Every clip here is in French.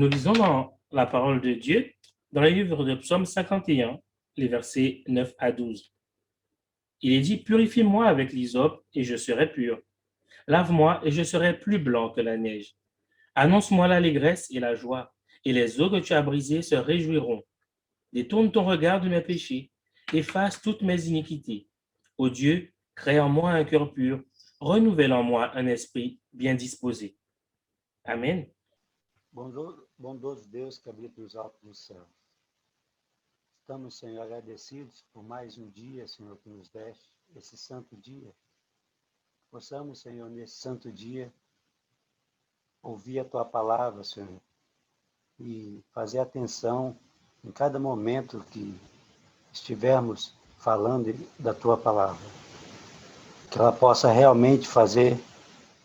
Nous lisons dans la parole de Dieu, dans le livre de Psaume 51, les versets 9 à 12. Il est dit, purifie-moi avec l'hysope et je serai pur. Lave-moi et je serai plus blanc que la neige. Annonce-moi l'allégresse et la joie, et les eaux que tu as brisées se réjouiront. Détourne ton regard de mes péchés, efface toutes mes iniquités. Ô Dieu, crée en moi un cœur pur, renouvelle en moi un esprit bien disposé. Amen. Bondoso Deus que habita nos altos do céu. Estamos, Senhor, agradecidos por mais um dia, Senhor, que nos deste, esse santo dia. Possamos, Senhor, nesse santo dia, ouvir a Tua palavra, Senhor, e fazer atenção em cada momento que estivermos falando da Tua palavra. Que ela possa realmente fazer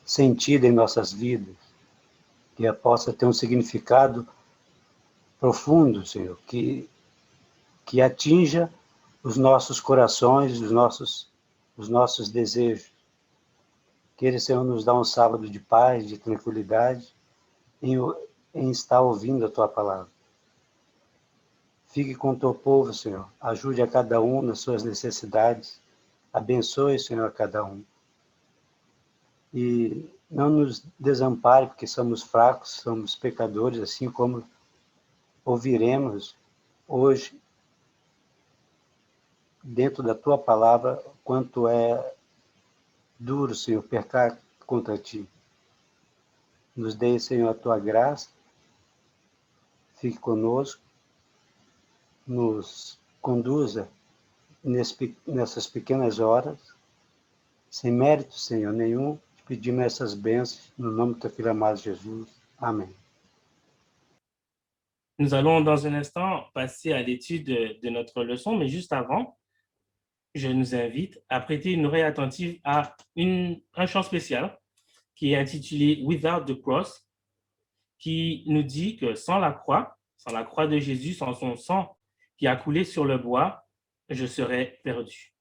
sentido em nossas vidas, que ela possa ter um significado profundo, Senhor, que atinja os nossos corações, os nossos desejos. Que Ele, Senhor, nos dá um sábado de paz, de tranquilidade, em estar ouvindo a Tua palavra. Fique com o Teu povo, Senhor. Ajude a cada um nas suas necessidades. Abençoe, Senhor, a cada um. E não nos desampare, porque somos fracos, somos pecadores, assim como ouviremos hoje, dentro da Tua palavra, quanto é duro, Senhor, pecar contra Ti. Nos dê, Senhor, a Tua graça, fique conosco, nos conduza nessas pequenas horas, sem mérito, Senhor, nenhum, te pedimos essas bênçãos, no nome do Teu Filho amado Jesus. Amém. Nous allons dans un instant passer à l'étude de notre leçon, mais juste avant, je nous invite à prêter une oreille attentive à un chant spécial qui est intitulé Without the Cross, qui nous dit que sans la croix de Jésus, sans son sang qui a coulé sur le bois, je serais perdu.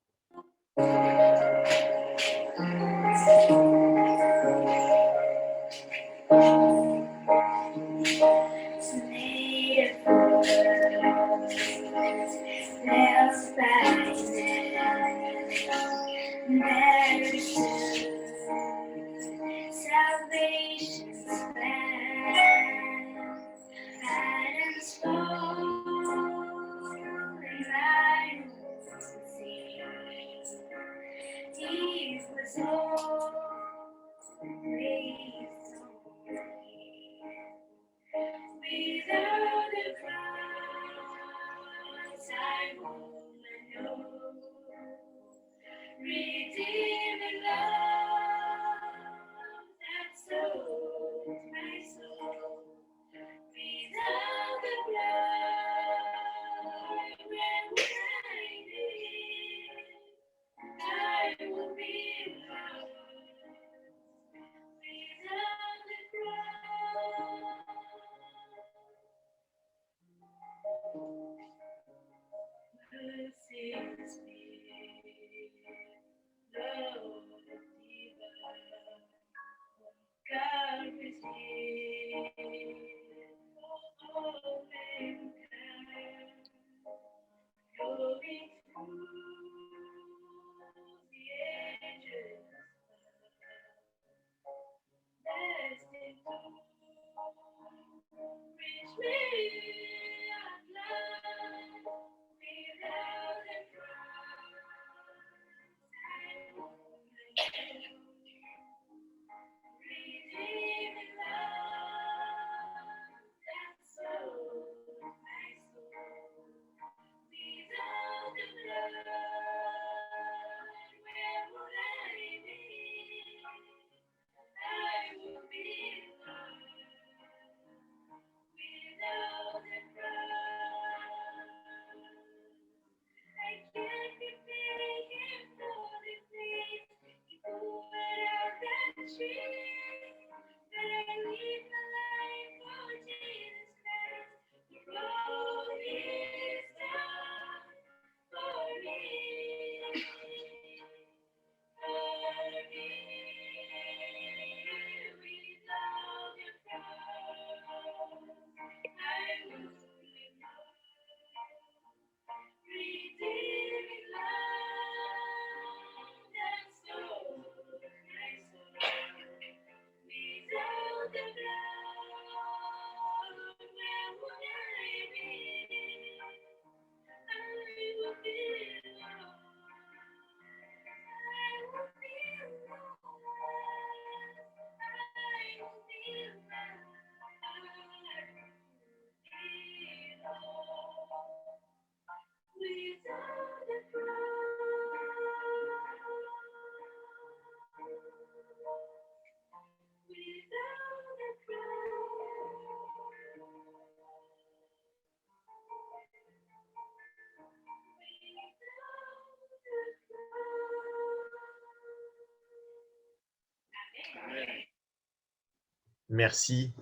Merci,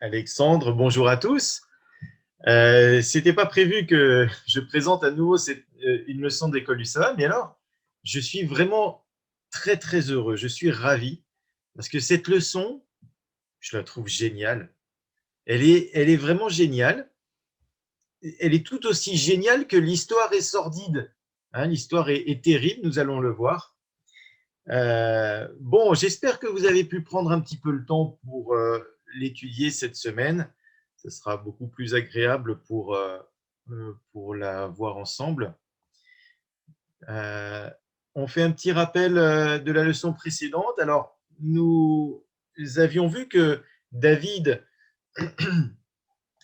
Alexandre. Bonjour à tous. C'était pas prévu que je présente à nouveau une leçon d'école du sabbat, mais alors, je suis vraiment très, très heureux. Je suis ravi parce que cette leçon, je la trouve géniale. Elle est vraiment géniale. Elle est tout aussi géniale que l'histoire est sordide. Hein, l'histoire est terrible, nous allons le voir. Bon, j'espère que vous avez pu prendre un petit peu le temps pour l'étudier cette semaine. Ce sera beaucoup plus agréable pour la voir ensemble. On fait un petit rappel de la leçon précédente. Alors, nous avions vu que David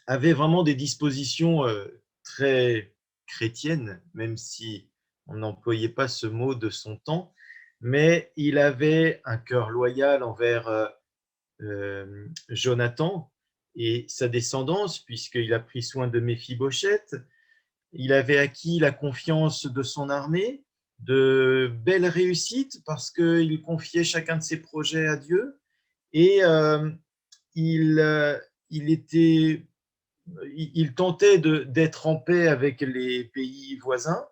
avait vraiment des dispositions très chrétiennes, même si on n'employait pas ce mot de son temps, mais il avait un cœur loyal envers Jonathan et sa descendance, puisqu'il a pris soin de Méphibosheth. Il avait acquis la confiance de son armée, de belles réussites parce qu'il confiait chacun de ses projets à Dieu et il était il tentait d'être en paix avec les pays voisins,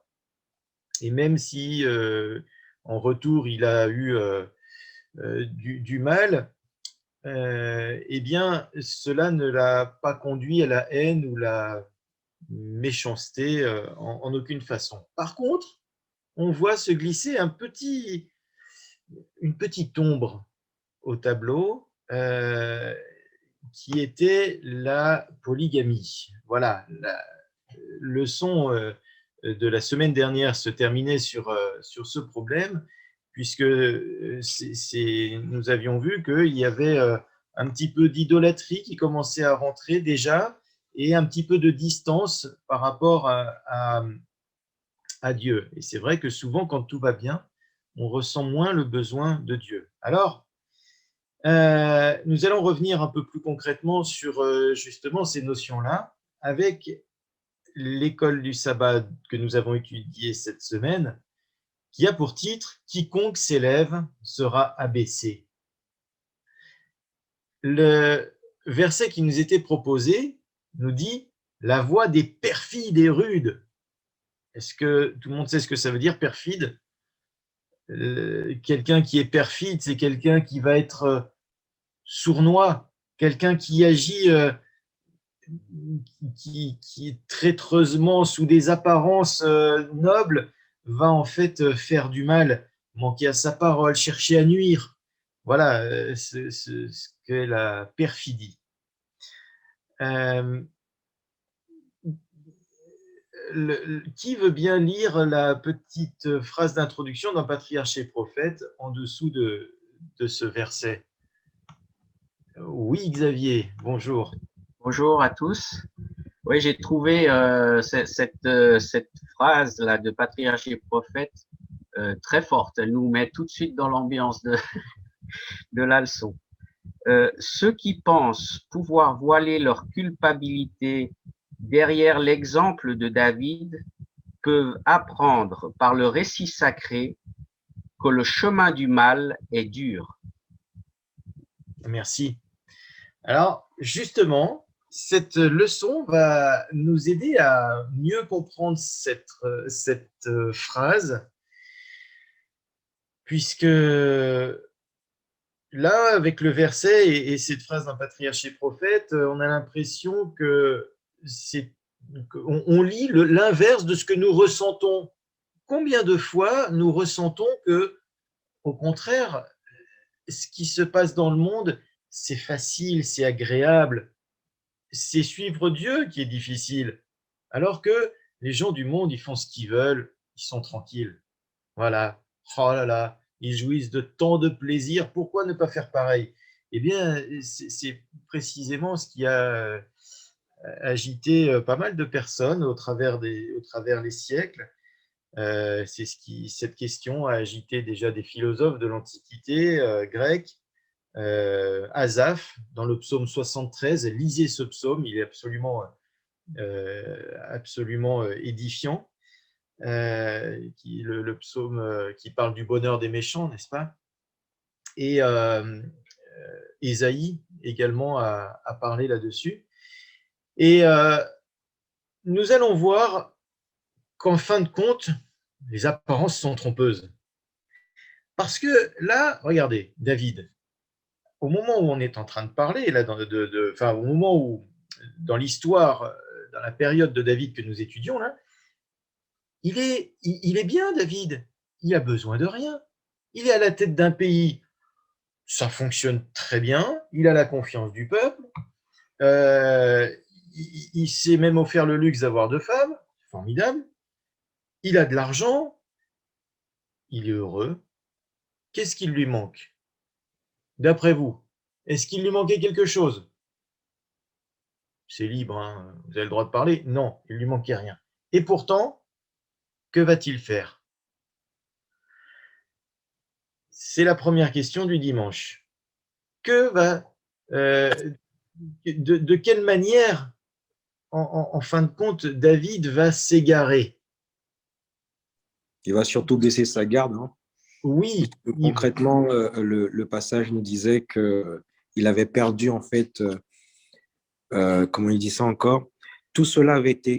et même si en retour il a eu du mal, eh bien cela ne l'a pas conduit à la haine ou la méchanceté en aucune façon. Par contre, on voit se glisser une petite ombre au tableau qui était la polygamie. Voilà, la leçon de la semaine dernière se terminait sur ce problème, puisque nous avions vu qu'il y avait un petit peu d'idolâtrie qui commençait à rentrer déjà, et un petit peu de distance par rapport à Dieu. Et c'est vrai que souvent, quand tout va bien, on ressent moins le besoin de Dieu. Alors, nous allons revenir un peu plus concrètement sur justement ces notions-là avec l'école du sabbat que nous avons étudiée cette semaine, qui a pour titre « Quiconque s'élève sera abaissé ». Le verset qui nous était proposé nous dit « la voix des perfides et rudes ». Est-ce que tout le monde sait ce que ça veut dire, perfide? Quelqu'un qui est perfide, c'est quelqu'un qui va être sournois, quelqu'un qui agit, qui traîtreusement, sous des apparences nobles, va en fait faire du mal, manquer à sa parole, chercher à nuire. Voilà ce qu'est la perfidie. Qui veut bien lire la petite phrase d'introduction d'un Patriarche et Prophète en dessous de ce verset? Oui, Xavier, bonjour. Bonjour à tous. Oui, j'ai trouvé cette phrase-là de Patriarche et Prophète très forte. Elle nous met tout de suite dans l'ambiance de la leçon. Ceux qui pensent pouvoir voiler leur culpabilité derrière l'exemple de David peuvent apprendre par le récit sacré que le chemin du mal est dur. Merci. Alors, justement, cette leçon va nous aider à mieux comprendre cette phrase, puisque là, avec le verset et cette phrase d'un Patriarche et Prophète, on a l'impression qu'on lit l'inverse de ce que nous ressentons. Combien de fois nous ressentons que, au contraire, ce qui se passe dans le monde, c'est facile, c'est agréable, c'est suivre Dieu qui est difficile, alors que les gens du monde, ils font ce qu'ils veulent, ils sont tranquilles. Voilà. Oh là là, ils jouissent de tant de plaisir, pourquoi ne pas faire pareil? Eh bien, c'est précisément ce qui a agité pas mal de personnes au travers les siècles. Cette question a agité déjà des philosophes de l'Antiquité grecque. Asaph, dans le psaume 73, lisez ce psaume, il est absolument édifiant. Le psaume qui parle du bonheur des méchants, n'est-ce pas? Et Ésaïe également a parlé là-dessus. Et nous allons voir qu'en fin de compte, les apparences sont trompeuses. Parce que là, regardez, David, au moment où on est en train de parler, là, au moment où, dans l'histoire, dans la période de David que nous étudions, là, il est bien, David. Il a besoin de rien. Il est à la tête d'un pays. Ça fonctionne très bien. Il a la confiance du peuple. Il s'est même offert le luxe d'avoir 2 femmes. Formidable. Il a de l'argent. Il est heureux. Qu'est-ce qui lui manque? D'après vous, est-ce qu'il lui manquait quelque chose? C'est libre, hein, vous avez le droit de parler. Non, il ne lui manquait rien. Et pourtant, que va-t-il faire? C'est la première question du dimanche. De quelle manière, en fin de compte, David va s'égarer? Il va surtout baisser sa garde. Hein. Oui. Concrètement, le passage nous disait qu'il avait perdu, en fait, comment il dit ça encore, tout cela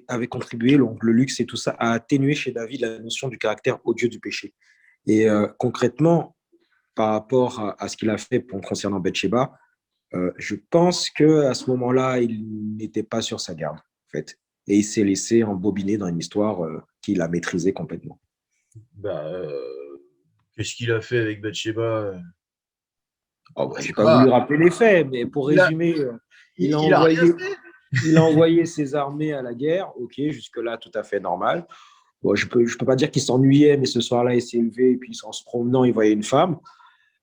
avait contribué, donc le luxe et tout ça, à atténuer chez David la notion du caractère odieux du péché. Et concrètement, par rapport à ce qu'il a fait concernant Bathsheba, je pense qu'à ce moment-là, il n'était pas sur sa garde, en fait. Et il s'est laissé embobiner dans une histoire qu'il a maîtrisée complètement. Qu'est-ce qu'il a fait avec Bathsheba? Je n'ai pas voulu rappeler les faits, mais pour résumer, il a envoyé ses armées à la guerre. Ok, jusque-là, tout à fait normal. Bon, je peux pas dire qu'il s'ennuyait, mais ce soir-là, il s'est levé et puis en se promenant, il voyait une femme.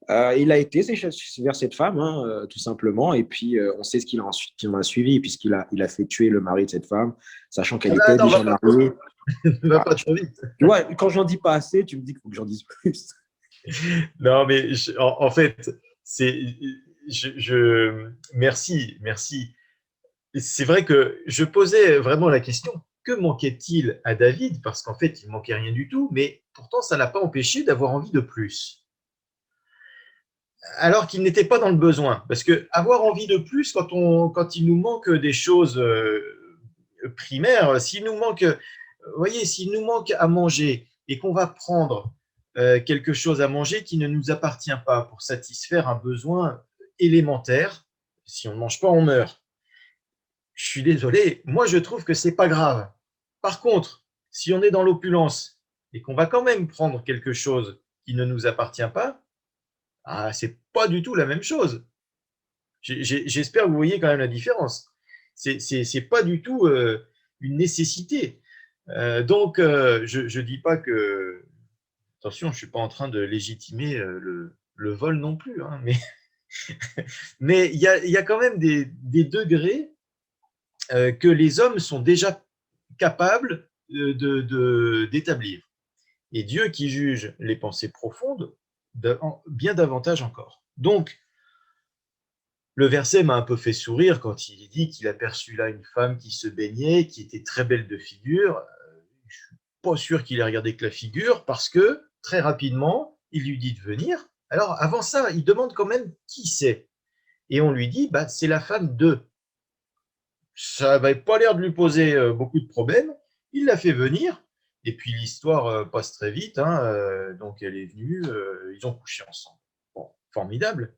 Il a été vers cette femme, hein, tout simplement. Et puis, on sait ce qu'il a suivi, puisqu'il a fait tuer le mari de cette femme, sachant qu'elle était déjà mariée. Ne va pas trop vite. Ouais, quand j'en dis pas assez, tu me dis qu'il faut que j'en dise plus. Non, mais en fait, merci. C'est vrai que je posais vraiment la question, que manquait-il à David? Parce qu'en fait, il ne manquait rien du tout, mais pourtant, ça n'a pas empêché d'avoir envie de plus. Alors qu'il n'était pas dans le besoin. Parce que avoir envie de plus, quand il nous manque des choses primaires, s'il nous manque à manger et qu'on va prendre quelque chose à manger qui ne nous appartient pas pour satisfaire un besoin élémentaire, si on ne mange pas, on meurt. Je suis désolé, moi je trouve que c'est pas grave. Par contre, si on est dans l'opulence et qu'on va quand même prendre quelque chose qui ne nous appartient pas, c'est pas du tout la même chose. J'espère que vous voyez quand même la différence. C'est pas du tout une nécessité. Donc, je dis pas que… Attention, je ne suis pas en train de légitimer le vol non plus, hein, mais il y a quand même des degrés que les hommes sont déjà capables d'établir. Et Dieu qui juge les pensées profondes, bien davantage encore. Donc, le verset m'a un peu fait sourire quand il dit qu'il aperçut là une femme qui se baignait, qui était très belle de figure. Je ne suis pas sûr qu'il ait regardé que la figure, parce que très rapidement, il lui dit de venir. Alors, avant ça, il demande quand même qui c'est. Et on lui dit, c'est la femme de. Ça n'avait pas l'air de lui poser beaucoup de problèmes. Il l'a fait venir. Et puis, l'histoire passe très vite. Hein, donc, elle est venue. Ils ont couché ensemble. Bon, formidable.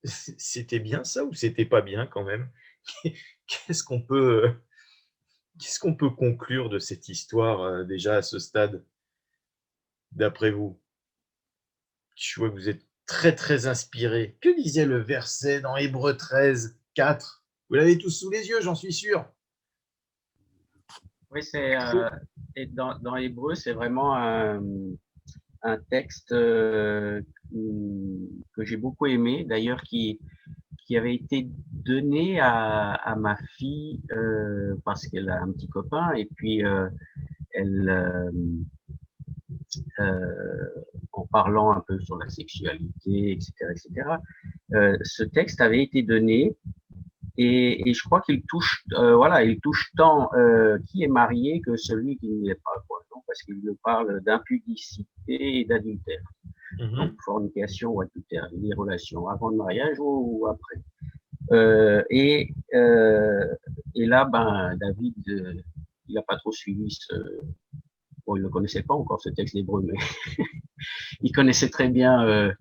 C'était bien ça ou c'était pas bien quand même? Qu'est-ce qu'on peut conclure de cette histoire déjà à ce stade, d'après vous? Je vois que vous êtes très très inspiré. Que disait le verset dans Hébreux 13, 4? Vous l'avez tous sous les yeux, j'en suis sûr. Oui, dans Hébreux, c'est vraiment un texte que j'ai beaucoup aimé, d'ailleurs, qui avait été donné à ma fille parce qu'elle a un petit copain, et puis en parlant un peu sur la sexualité, etc., ce texte avait été donné, et je crois qu'il touche, il touche tant qui est marié que celui qui n'y est pas, quoi, non, parce qu'il parle d'impudicité et d'adultère. Donc, fornication, adultère, les relations avant le mariage ou après. Et là, ben, David, il n'a pas trop suivi bon, il ne connaissait pas encore ce texte d'Hébreu, mais il connaissait très bien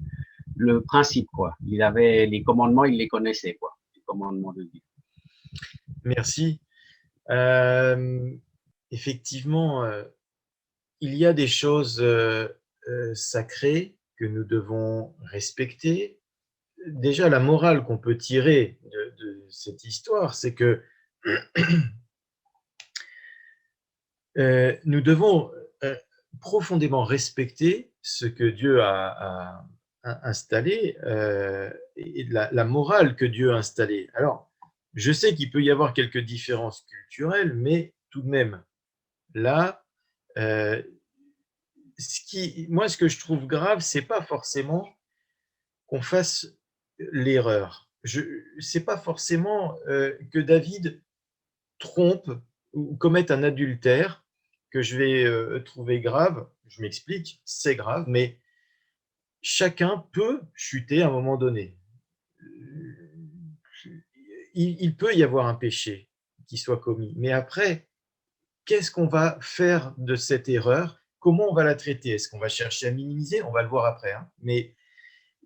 le principe, quoi. Il avait les commandements, il les connaissait, quoi. Les commandements de Dieu. Merci. Effectivement, il y a des choses sacrées que nous devons respecter. Déjà, la morale qu'on peut tirer de cette histoire, c'est que nous devons profondément respecter ce que Dieu a installé et la morale que Dieu a installée. Alors, je sais qu'il peut y avoir quelques différences culturelles, mais tout de même, là, moi, ce que je trouve grave, c'est pas forcément qu'on fasse l'erreur. C'est pas forcément que David trompe ou commette un adultère que je vais trouver grave. Je m'explique, c'est grave, mais chacun peut chuter à un moment donné. Il peut y avoir un péché qui soit commis, mais après, qu'est-ce qu'on va faire de cette erreur? Comment on va la traiter? Est-ce qu'on va chercher à minimiser? On va le voir après. Hein. Mais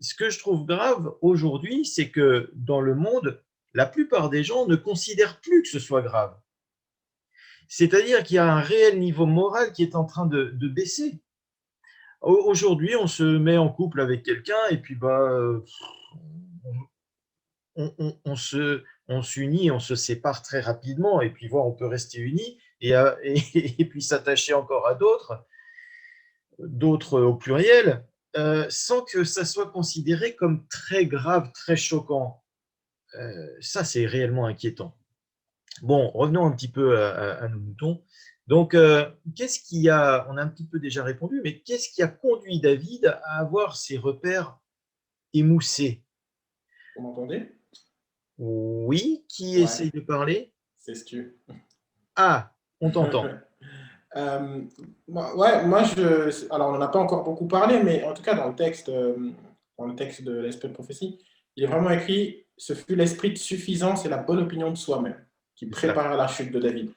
ce que je trouve grave aujourd'hui, c'est que dans le monde, la plupart des gens ne considèrent plus que ce soit grave. C'est-à-dire qu'il y a un réel niveau moral qui est en train de baisser. Aujourd'hui, on se met en couple avec quelqu'un et puis on s'unit, on se sépare très rapidement et puis on peut rester unis et puis s'attacher encore à d'autres au pluriel, sans que ça soit considéré comme très grave, très choquant. Ça, c'est réellement inquiétant. Bon, revenons un petit peu à nos moutons. Donc, qu'est-ce qui a, on a un petit peu déjà répondu, mais qu'est-ce qui a conduit David à avoir ses repères émoussés? Vous m'entendez? Oui, qui Ouais. essaye de parler? C'est Stu. Ah, on t'entend. Ouais, alors on n'en a pas encore beaucoup parlé, mais en tout cas dans le texte de l'Esprit de prophétie, il est vraiment écrit « Ce fut l'esprit de suffisance et la bonne opinion de soi-même qui prépara la chute de David ».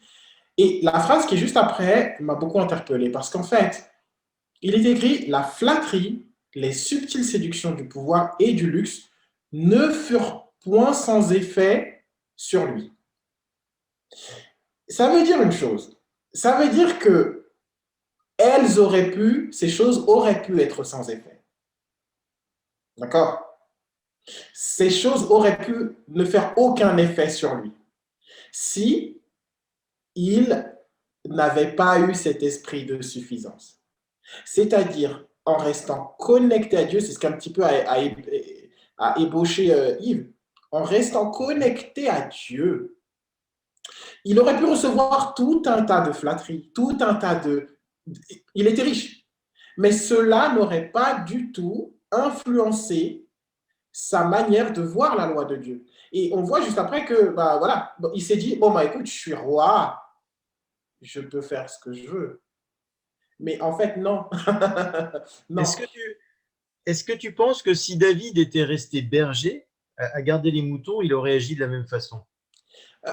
Et la phrase qui est juste après m'a beaucoup interpellé parce qu'en fait, il est écrit « La flatterie, les subtiles séductions du pouvoir et du luxe ne furent point sans effet sur lui. » Ça veut dire une chose. Ça veut dire que ces choses auraient pu être sans effet. D'accord? Ces choses auraient pu ne faire aucun effet sur lui si il n'avait pas eu cet esprit de suffisance. C'est-à-dire, en restant connecté à Dieu, c'est ce qu'un petit peu a ébauché Yves, en restant connecté à Dieu, il aurait pu recevoir tout un tas de flatteries, tout un tas de... Il était riche, mais cela n'aurait pas du tout influencé sa manière de voir la loi de Dieu. Et on voit juste après que, il s'est dit, écoute, je suis roi, je peux faire ce que je veux. Mais en fait, non. Non. Est-ce que tu penses que si David était resté berger, à garder les moutons, il aurait agi de la même façon?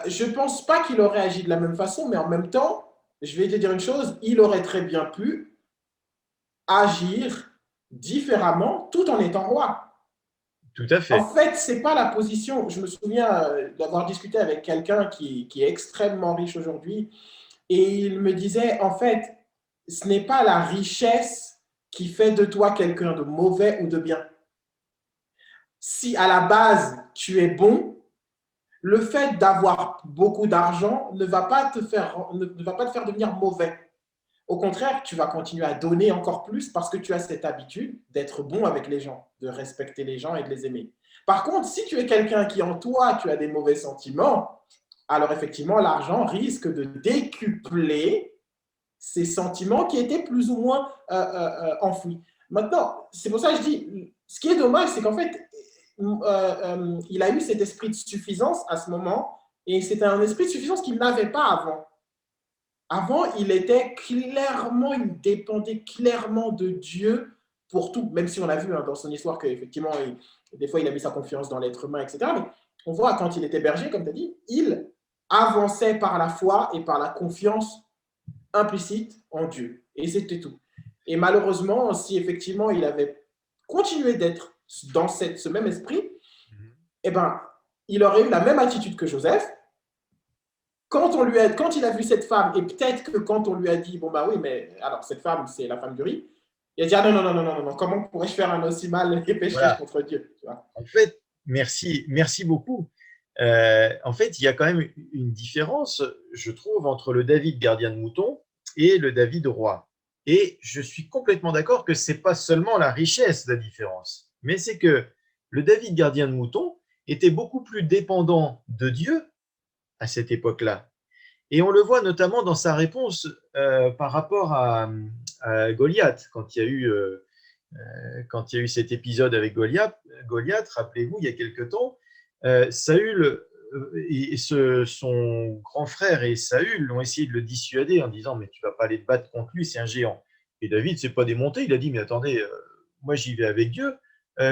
Je ne pense pas qu'il aurait agi de la même façon, mais en même temps, je vais te dire une chose, il aurait très bien pu agir différemment tout en étant roi. Tout à fait. En fait, ce n'est pas la position. Je me souviens d'avoir discuté avec quelqu'un qui est extrêmement riche aujourd'hui et il me disait, en fait, ce n'est pas la richesse qui fait de toi quelqu'un de mauvais ou de bien. Si à la base, tu es bon, le fait d'avoir beaucoup d'argent ne va pas te faire devenir mauvais. Au contraire, tu vas continuer à donner encore plus parce que tu as cette habitude d'être bon avec les gens, de respecter les gens et de les aimer. Par contre, si tu es quelqu'un qui en toi, tu as des mauvais sentiments, alors effectivement, l'argent risque de décupler ces sentiments qui étaient plus ou moins enfouis. Maintenant, c'est pour ça que je dis, ce qui est dommage, c'est qu'en fait, il a eu cet esprit de suffisance à ce moment, et c'était un esprit de suffisance qu'il n'avait pas avant. Avant, il dépendait clairement de Dieu pour tout, même si on a vu dans son histoire qu'effectivement, des fois, il a mis sa confiance dans l'être humain, etc. Mais on voit, quand il était berger, comme tu as dit, il avançait par la foi et par la confiance implicite en Dieu. Et c'était tout. Et malheureusement, si effectivement, il avait continué d'être dans ce même esprit, eh ben, il aurait eu la même attitude que Joseph. Quand il a vu cette femme, et peut-être que quand on lui a dit, bon bah oui, mais alors cette femme, c'est la femme d'Uri, il a dit, ah non, non, non, non, non, non, comment pourrais-je faire un aussi mal et pécher Voilà. contre Dieu, tu vois? En fait, merci beaucoup. En fait, il y a quand même une différence, je trouve, entre le David gardien de moutons et le David roi. Et je suis complètement d'accord que ce n'est pas seulement la richesse la différence, mais c'est que le David gardien de moutons était beaucoup plus dépendant de Dieu à cette époque-là. Et on le voit notamment dans sa réponse par rapport à Goliath, quand il y a eu cet épisode avec Goliath, rappelez-vous, il y a quelque temps, Saül et son grand frère et Saül l'ont essayé de le dissuader en disant « mais tu ne vas pas aller te battre contre lui, c'est un géant ». Et David ne s'est pas démonté, il a dit « mais attendez, moi j'y vais avec Dieu.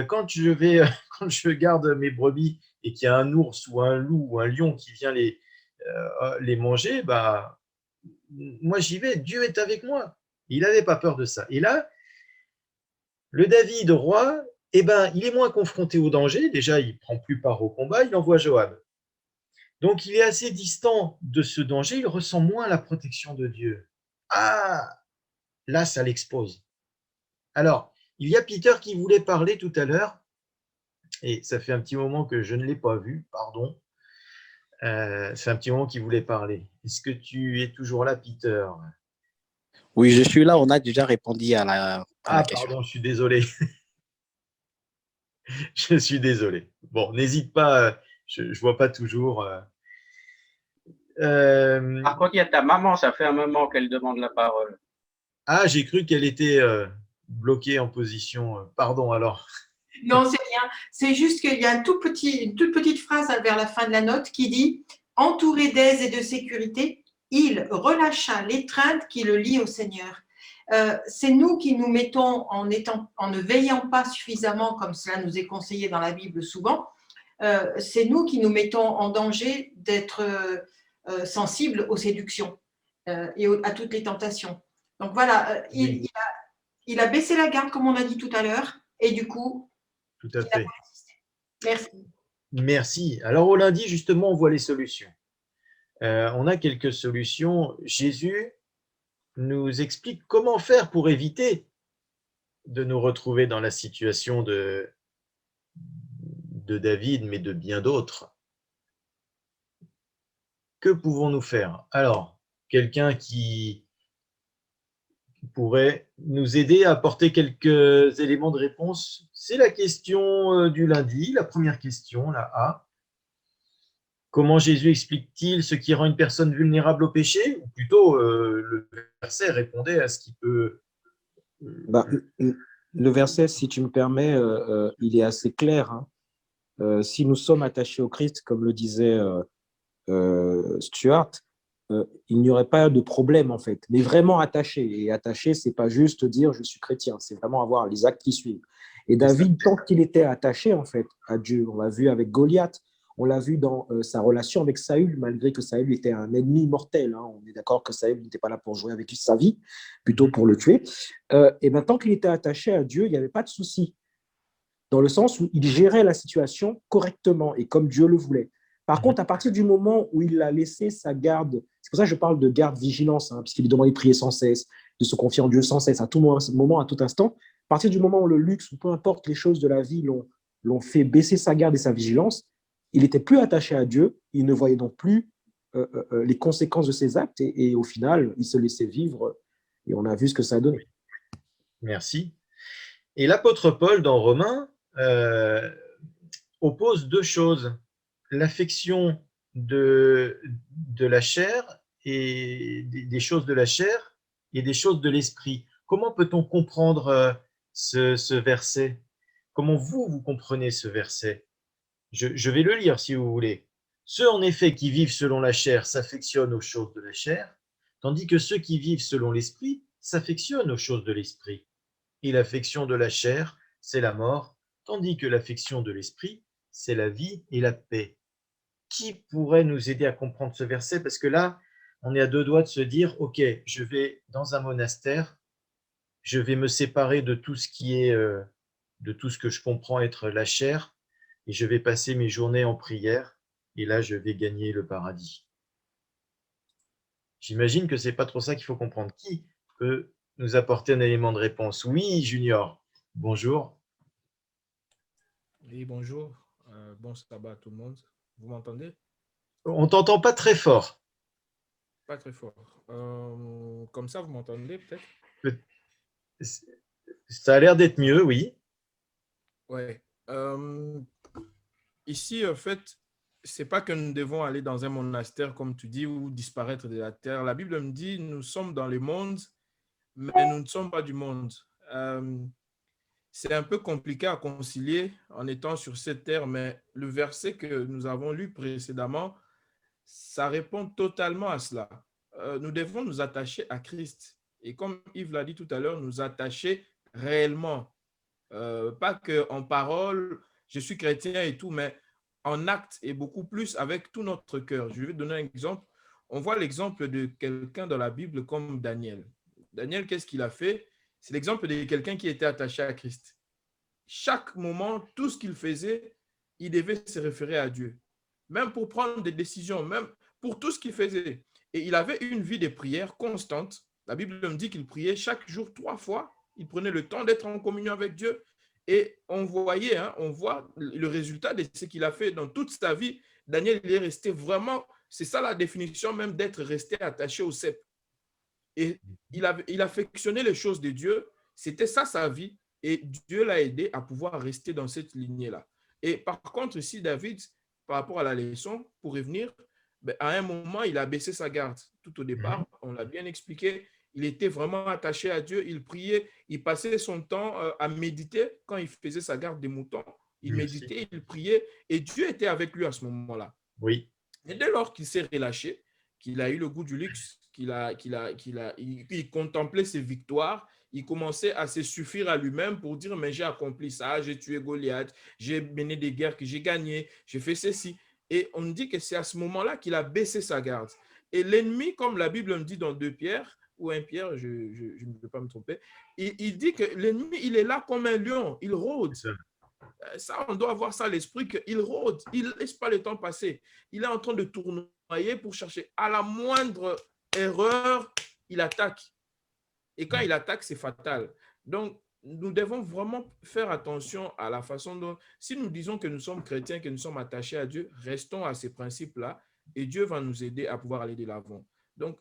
Quand je garde mes brebis et qu'il y a un ours ou un loup ou un lion qui vient les manger, bah, moi j'y vais, Dieu est avec moi ». Il n'avait pas peur de ça. Et là, le David roi, eh ben, il est moins confronté au danger. Déjà, il ne prend plus part au combat, il envoie Joab. Donc, il est assez distant de ce danger, il ressent moins la protection de Dieu. Ah, là, ça l'expose. Alors, il y a Peter qui voulait parler tout à l'heure, et ça fait un petit moment que je ne l'ai pas vu, pardon. C'est un petit moment qu'il voulait parler. Est-ce que tu es toujours là, Peter? Oui, je suis là, on a déjà répondu à la question. Pardon, je suis désolé. Je suis désolé. Bon, n'hésite pas, je ne vois pas toujours. Par contre, il y a ta maman, ça fait un moment qu'elle demande la parole. Ah, j'ai cru qu'elle était bloquée en position. Pardon alors. Non, c'est rien. C'est juste qu'il y a une toute petite phrase vers la fin de la note qui dit « Entouré d'aise et de sécurité, il relâcha l'étreinte qui le lie au Seigneur. » C'est nous qui nous mettons en ne veillant pas suffisamment, comme cela nous est conseillé dans la Bible souvent, c'est nous qui nous mettons en danger d'être sensibles aux séductions et à toutes les tentations. Donc voilà, Oui. il a baissé la garde, comme on a dit tout à l'heure, et du coup, Tout à fait. merci. Merci. Alors au lundi, justement, on voit les solutions. On a quelques solutions. Jésus nous explique comment faire pour éviter de nous retrouver dans la situation de David, mais de bien d'autres. Que pouvons-nous faire? Alors, quelqu'un qui pourrait nous aider à apporter quelques éléments de réponse, c'est la question du lundi, la première question, la A. Comment Jésus explique-t-il ce qui rend une personne vulnérable au péché? Ou plutôt, le verset répondait à ce qui peut… Le verset, si tu me permets, il est assez clair. Hein. Si nous sommes attachés au Christ, comme le disait Stuart, il n'y aurait pas de problème en fait. Mais vraiment attaché. Et attaché, c'est pas juste dire je suis chrétien, c'est vraiment avoir les actes qui suivent. Et David, tant qu'il était attaché en fait à Dieu, on l'a vu avec Goliath, on l'a vu dans sa relation avec Saül, malgré que Saül était un ennemi mortel. Hein. On est d'accord que Saül n'était pas là pour jouer avec sa vie, plutôt pour le tuer. Et bien, tant qu'il était attaché à Dieu, il n'y avait pas de souci, dans le sens où il gérait la situation correctement et comme Dieu le voulait. Par contre, à partir du moment où il a laissé sa garde, c'est pour ça que je parle de garde vigilance, hein, puisqu'il est demandé de prier sans cesse, de se confier en Dieu sans cesse, à tout moment, à tout instant, à partir du moment où le luxe ou peu importe les choses de la vie l'ont fait baisser sa garde et sa vigilance, il n'était plus attaché à Dieu, il ne voyait donc plus les conséquences de ses actes et au final, il se laissait vivre et on a vu ce que ça a donné. Merci. Et l'apôtre Paul, dans Romains, oppose deux choses. L'affection de la chair et des choses de la chair et des choses de l'esprit. Comment peut-on comprendre ce verset? Comment vous comprenez ce verset? Je vais le lire si vous voulez. Ceux en effet qui vivent selon la chair s'affectionnent aux choses de la chair, tandis que ceux qui vivent selon l'esprit s'affectionnent aux choses de l'esprit. et l'affection de la chair, c'est la mort, tandis que l'affection de l'esprit, c'est la vie et la paix. Qui pourrait nous aider à comprendre ce verset? Parce que là, on est à deux doigts de se dire, ok, je vais dans un monastère, je vais me séparer de tout ce qui est, de tout ce que je comprends être la chair, et je vais passer mes journées en prière, et là, je vais gagner le paradis. J'imagine que c'est pas trop ça qu'il faut comprendre. Qui peut nous apporter un élément de réponse? Oui, Junior. Bonjour. Oui, bonjour. Bon sabbat à tout le monde. Vous m'entendez? On t'entend pas très fort. Pas très fort. Comme ça, vous m'entendez peut-être? Ça a l'air d'être mieux, oui. Ouais. Ici, en fait, c'est pas que nous devons aller dans un monastère, comme tu dis, ou disparaître de la terre. La Bible me dit, nous sommes dans le monde, mais nous ne sommes pas du monde. C'est un peu compliqué à concilier en étant sur cette terre, mais le verset que nous avons lu précédemment, ça répond totalement à cela. Nous devons nous attacher à Christ. Et comme Yves l'a dit tout à l'heure, nous attacher réellement. Pas qu'en parole, je suis chrétien et tout, mais en acte et beaucoup plus avec tout notre cœur. Je vais donner un exemple. On voit l'exemple de quelqu'un dans la Bible comme Daniel. Daniel, qu'est-ce qu'il a fait? C'est l'exemple de quelqu'un qui était attaché à Christ. Chaque moment, tout ce qu'il faisait, il devait se référer à Dieu. Même pour prendre des décisions, même pour tout ce qu'il faisait. Et il avait une vie de prière constante. La Bible me dit qu'il priait chaque jour 3 fois. Il prenait le temps d'être en communion avec Dieu. Et on voyait, on voit le résultat de ce qu'il a fait dans toute sa vie. Daniel, il est resté vraiment, c'est ça la définition même d'être resté attaché au sceptre. Et il affectionnait les choses de Dieu. C'était ça sa vie. Et Dieu l'a aidé à pouvoir rester dans cette lignée-là. Et par contre, ici, David, par rapport à la leçon, pour revenir, à un moment, il a baissé sa garde. Tout au départ, on l'a bien expliqué, il était vraiment attaché à Dieu, il priait, il passait son temps à méditer quand il faisait sa garde des moutons. Il méditait, il priait, et Dieu était avec lui à ce moment-là. Oui. Et dès lors qu'il s'est relâché, qu'il a eu le goût du luxe, il contemplait ses victoires, il commençait à se suffire à lui-même pour dire, mais j'ai accompli ça, j'ai tué Goliath, j'ai mené des guerres que j'ai gagnées, j'ai fait ceci. Et on dit que c'est à ce moment-là qu'il a baissé sa garde. Et l'ennemi, comme la Bible me dit dans 2 Pierre, ou 1 Pierre, je ne veux pas me tromper, il dit que l'ennemi, il est là comme un lion, il rôde. Ça, on doit avoir ça à l'esprit, qu'il rôde, il ne laisse pas le temps passer. Il est en train de tournoyer pour chercher. À la moindre erreur, il attaque. Et quand il attaque, c'est fatal. Donc, nous devons vraiment faire attention à la façon dont, si nous disons que nous sommes chrétiens, que nous sommes attachés à Dieu, restons à ces principes-là et Dieu va nous aider à pouvoir aller de l'avant. Donc,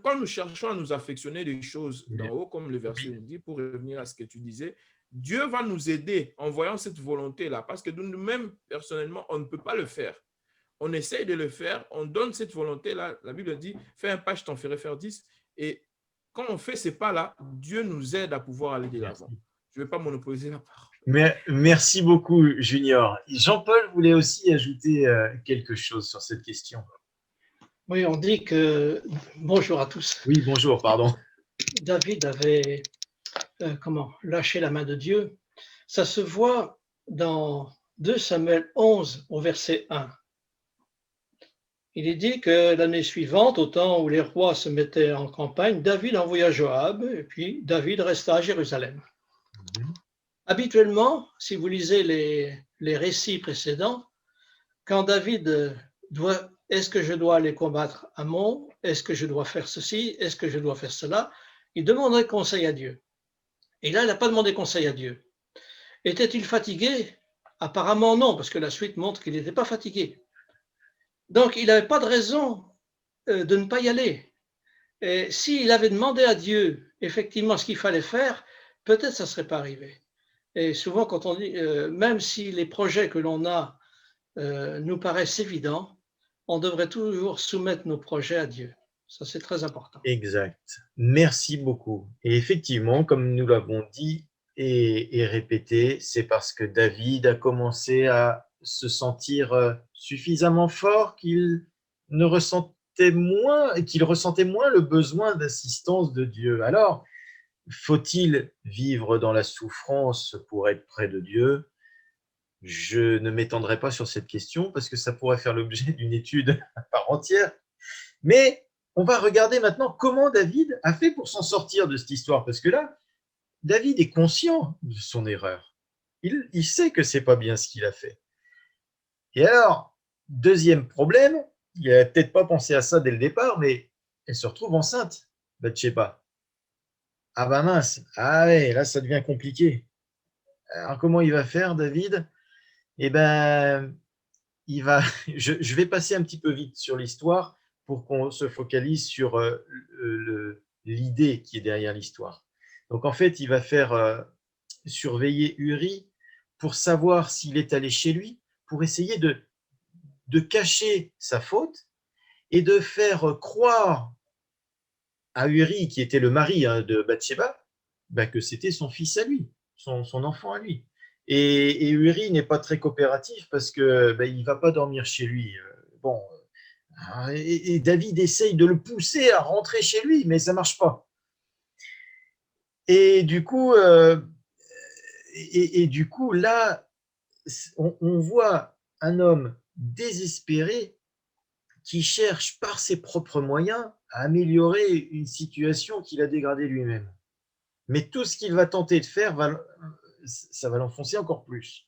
quand nous cherchons à nous affectionner des choses d'en haut, comme le verset nous dit, pour revenir à ce que tu disais, Dieu va nous aider en voyant cette volonté-là, parce que nous-mêmes, personnellement, on ne peut pas le faire. On essaye de le faire, on donne cette volonté-là. La Bible dit, fais un pas, je t'en ferai faire 10. Et quand on fait ces pas-là, Dieu nous aide à pouvoir aller de l'avant. Je ne vais pas monopoliser la parole. Mais, merci beaucoup, Junior. Jean-Paul voulait aussi ajouter quelque chose sur cette question. Oui, on dit que… Bonjour à tous. Oui, bonjour, pardon. David avait lâché la main de Dieu. Ça se voit dans 2 Samuel 11 au verset 1. Il est dit que l'année suivante, au temps où les rois se mettaient en campagne, David envoya Joab et puis David resta à Jérusalem. Habituellement, si vous lisez les récits précédents, quand David doit, est-ce que je dois aller combattre Amon? Est-ce que je dois faire ceci? Est-ce que je dois faire cela? Il demanderait conseil à Dieu. Et là, il n'a pas demandé conseil à Dieu. Était-il fatigué? Apparemment non, parce que la suite montre qu'il n'était pas fatigué. Donc, il n'avait pas de raison de ne pas y aller. Et s'il avait demandé à Dieu effectivement ce qu'il fallait faire, peut-être ça ne serait pas arrivé. Et souvent, quand on dit, même si les projets que l'on a nous paraissent évidents, on devrait toujours soumettre nos projets à Dieu. Ça, c'est très important. Exact. Merci beaucoup. Et effectivement, comme nous l'avons dit et répété, c'est parce que David a commencé à se sentir suffisamment fort qu'il ressentait moins le besoin d'assistance de Dieu. Alors, Faut-il vivre dans la souffrance pour être près de Dieu? Je ne m'étendrai pas sur cette question parce que ça pourrait faire l'objet d'une étude à part entière. Mais on va regarder maintenant comment David a fait pour s'en sortir de cette histoire. Parce que là, David est conscient de son erreur. Il sait que c'est pas bien ce qu'il a fait. Et alors, deuxième problème, il n'avait peut-être pas pensé à ça dès le départ, mais elle se retrouve enceinte, Bathsheba. Ah bah mince, ah ouais, là ça devient compliqué. Alors comment il va faire, David? Eh ben, je vais passer un petit peu vite sur l'histoire pour qu'on se focalise sur l'idée qui est derrière l'histoire. Donc en fait, il va faire surveiller Uri pour savoir s'il est allé chez lui, pour essayer de cacher sa faute et de faire croire à Uri, qui était le mari de Bathsheba, que c'était son fils à lui, son enfant à lui. Et Uri n'est pas très coopératif parce que il ne va pas dormir chez lui. Bon, et David essaye de le pousser à rentrer chez lui, mais ça ne marche pas. Et du coup, là, on voit un homme désespéré qui cherche par ses propres moyens à améliorer une situation qu'il a dégradée lui-même. Mais tout ce qu'il va tenter de faire, ça va l'enfoncer encore plus.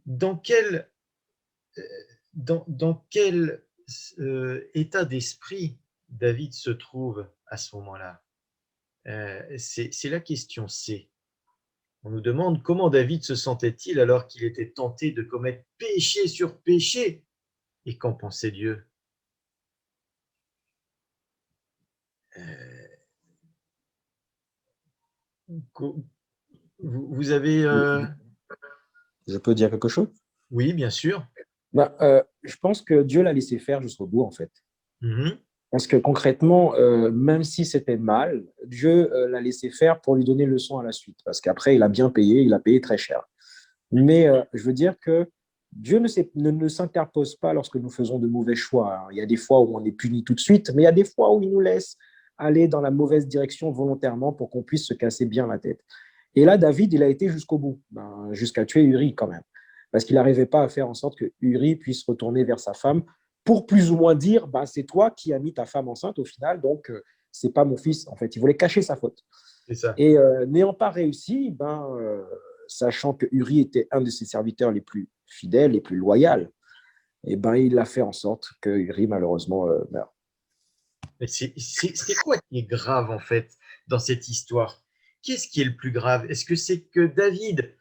Dans quel état d'esprit David se trouve à ce moment-là? C'est la question C. On nous demande comment David se sentait-il alors qu'il était tenté de commettre péché sur péché. Et qu'en pensait Dieu? Vous avez... Je peux dire quelque chose? Oui, bien sûr. Je pense que Dieu l'a laissé faire jusqu'au bout, en fait. Mm-hmm. Parce que concrètement, même si c'était mal, Dieu l'a laissé faire pour lui donner une leçon à la suite. Parce qu'après, il a bien payé, il a payé très cher. Mais je veux dire que Dieu ne s'interpose pas lorsque nous faisons de mauvais choix. Il y a des fois où on est puni tout de suite, mais il y a des fois où il nous laisse aller dans la mauvaise direction volontairement pour qu'on puisse se casser bien la tête. Et là, David, il a été jusqu'au bout, jusqu'à tuer Uri quand même. Parce qu'il n'arrivait pas à faire en sorte que Uri puisse retourner vers sa femme pour plus ou moins dire c'est toi qui as mis ta femme enceinte au final, donc c'est pas mon fils. En fait, il voulait cacher sa faute. C'est ça. Et n'ayant pas réussi, sachant que Uri était un de ses serviteurs les plus fidèles, les plus loyaux, il a fait en sorte que Uri, malheureusement, meure. C'est quoi qui est grave, en fait, dans cette histoire? Qu'est-ce qui est le plus grave? Est-ce que c'est que David,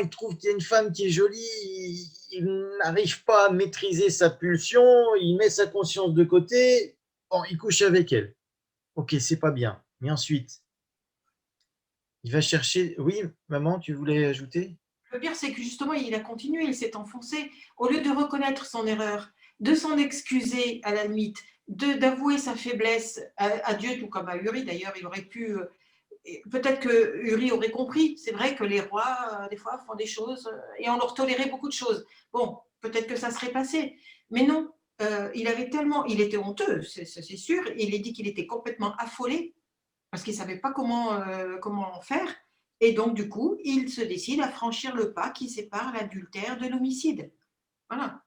il trouve qu'il y a une femme qui est jolie, il n'arrive pas à maîtriser sa pulsion, il met sa conscience de côté, il couche avec elle. Ok, c'est pas bien. Mais ensuite, il va chercher... Oui, maman, tu voulais ajouter? Le pire, c'est que justement, il a continué, il s'est enfoncé. Au lieu de reconnaître son erreur, de s'en excuser à la limite, d'avouer sa faiblesse à Dieu, tout comme à Uri d'ailleurs, il aurait pu... Peut-être que Uri aurait compris. C'est vrai que les rois, des fois, font des choses et on leur tolérait beaucoup de choses. Bon, peut-être que ça serait passé. Mais non, il était honteux, c'est sûr. Il a dit qu'il était complètement affolé parce qu'il ne savait pas comment faire. Et donc, du coup, il se décide à franchir le pas qui sépare l'adultère de l'homicide. Voilà.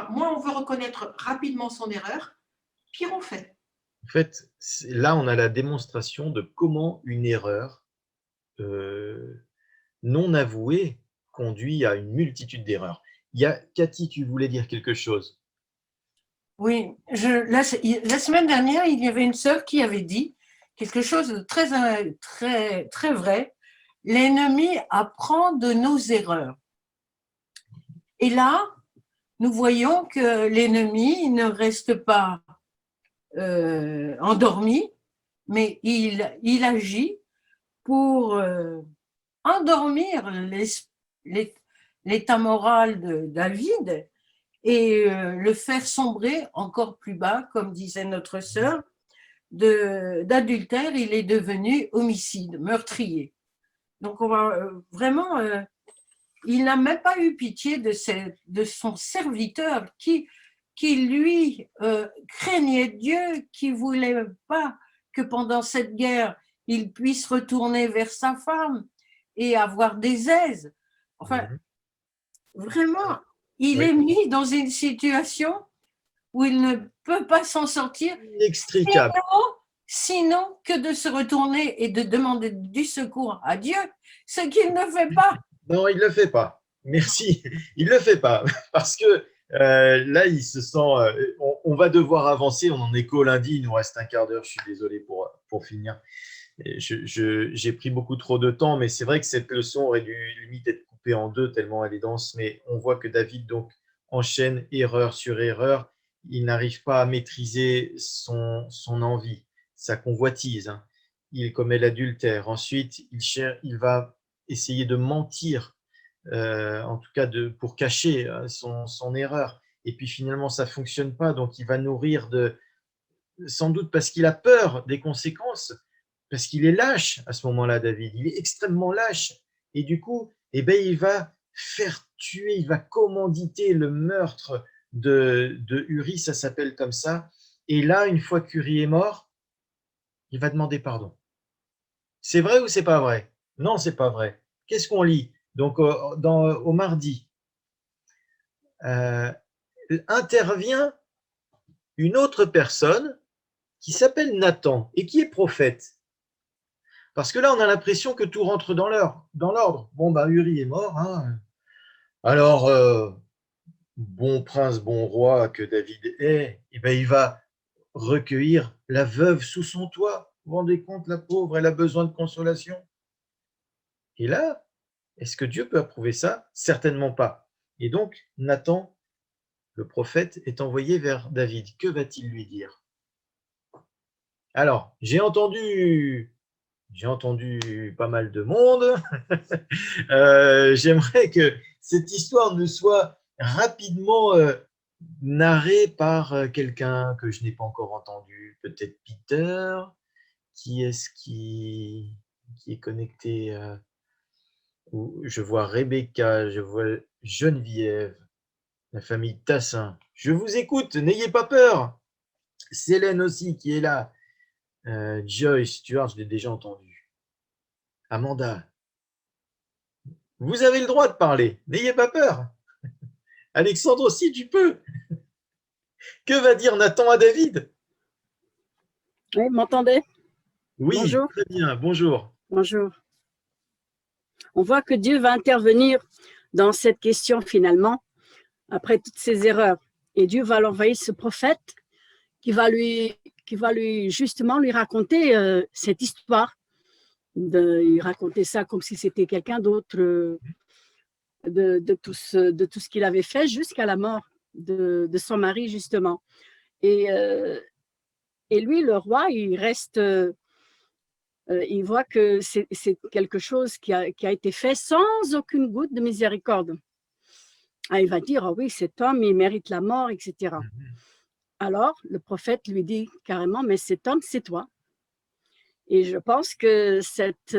Moins on veut reconnaître rapidement son erreur, pire on fait. En fait, là, on a la démonstration de comment une erreur non avouée conduit à une multitude d'erreurs. Cathy, tu voulais dire quelque chose? Oui, la semaine dernière, il y avait une sœur qui avait dit quelque chose de très, très, très vrai. L'ennemi apprend de nos erreurs. Et là, nous voyons que l'ennemi ne reste pas endormi, mais il agit pour endormir l'état moral de David et le faire sombrer encore plus bas, comme disait notre sœur, d'adultère, il est devenu homicide, meurtrier. Donc on va vraiment, il n'a même pas eu pitié de son serviteur qui lui craignait Dieu, qui ne voulait pas que pendant cette guerre, il puisse retourner vers sa femme et avoir des aises. Enfin, vraiment, il est mis dans une situation où il ne peut pas s'en sortir, inextricable. Sinon que de se retourner et de demander du secours à Dieu, ce qu'il ne fait pas. Non, il ne le fait pas. Merci. Il ne le fait pas. Parce que là, il se sent. On va devoir avancer. On en est qu'au lundi. Il nous reste un quart d'heure. Je suis désolé pour finir. J'ai pris beaucoup trop de temps, mais c'est vrai que cette leçon aurait dû limite être coupée en deux tellement elle est dense. Mais on voit que David donc enchaîne erreur sur erreur. Il n'arrive pas à maîtriser son envie, sa convoitise. Hein. Il commet l'adultère. Ensuite, il va essayer de mentir, en tout cas pour cacher son erreur. Et puis finalement, ça ne fonctionne pas. Donc, il va nourrir sans doute parce qu'il a peur des conséquences, parce qu'il est lâche à ce moment-là, David. Il est extrêmement lâche. Et du coup, il va faire tuer, il va commanditer le meurtre de Uri, ça s'appelle comme ça. Et là, une fois qu'Uri est mort, il va demander pardon. C'est vrai ou c'est pas vrai? Non, c'est pas vrai. Qu'est-ce qu'on lit? Donc, au mardi, intervient une autre personne qui s'appelle Nathan et qui est prophète. Parce que là, on a l'impression que tout rentre dans l'ordre. Bon, Uri est mort. Hein. Alors, bon prince, bon roi que David est, il va recueillir la veuve sous son toit. Vous vous rendez compte, la pauvre, elle a besoin de consolation. Et là, est-ce que Dieu peut approuver ça? Certainement pas. Et donc, Nathan, le prophète, est envoyé vers David. Que va-t-il lui dire? Alors, j'ai entendu pas mal de monde. J'aimerais que cette histoire ne soit rapidement narrée par quelqu'un que je n'ai pas encore entendu. Peut-être Peter. Qui est-ce qui est connecté? Je vois Rebecca, je vois Geneviève, la famille Tassin. Je vous écoute, n'ayez pas peur. Célène aussi qui est là. Joyce, Stuart, je l'ai déjà entendu. Amanda, vous avez le droit de parler, n'ayez pas peur. Alexandre aussi, tu peux. Que va dire Nathan à David? Oui, vous m'entendez? Oui, bonjour. Très bien, bonjour. Bonjour. On voit que Dieu va intervenir dans cette question finalement, après toutes ces erreurs. Et Dieu va l'envoyer ce prophète qui va lui justement lui raconter cette histoire. Il raconter ça comme si c'était quelqu'un d'autre, de tout ce qu'il avait fait jusqu'à la mort de son mari justement. Et lui, le roi, il reste, il voit que c'est quelque chose qui a été fait sans aucune goutte de miséricorde. Il va dire, oh oui, cet homme, il mérite la mort, etc. Alors, le prophète lui dit carrément, mais cet homme, c'est toi. Et je pense que cette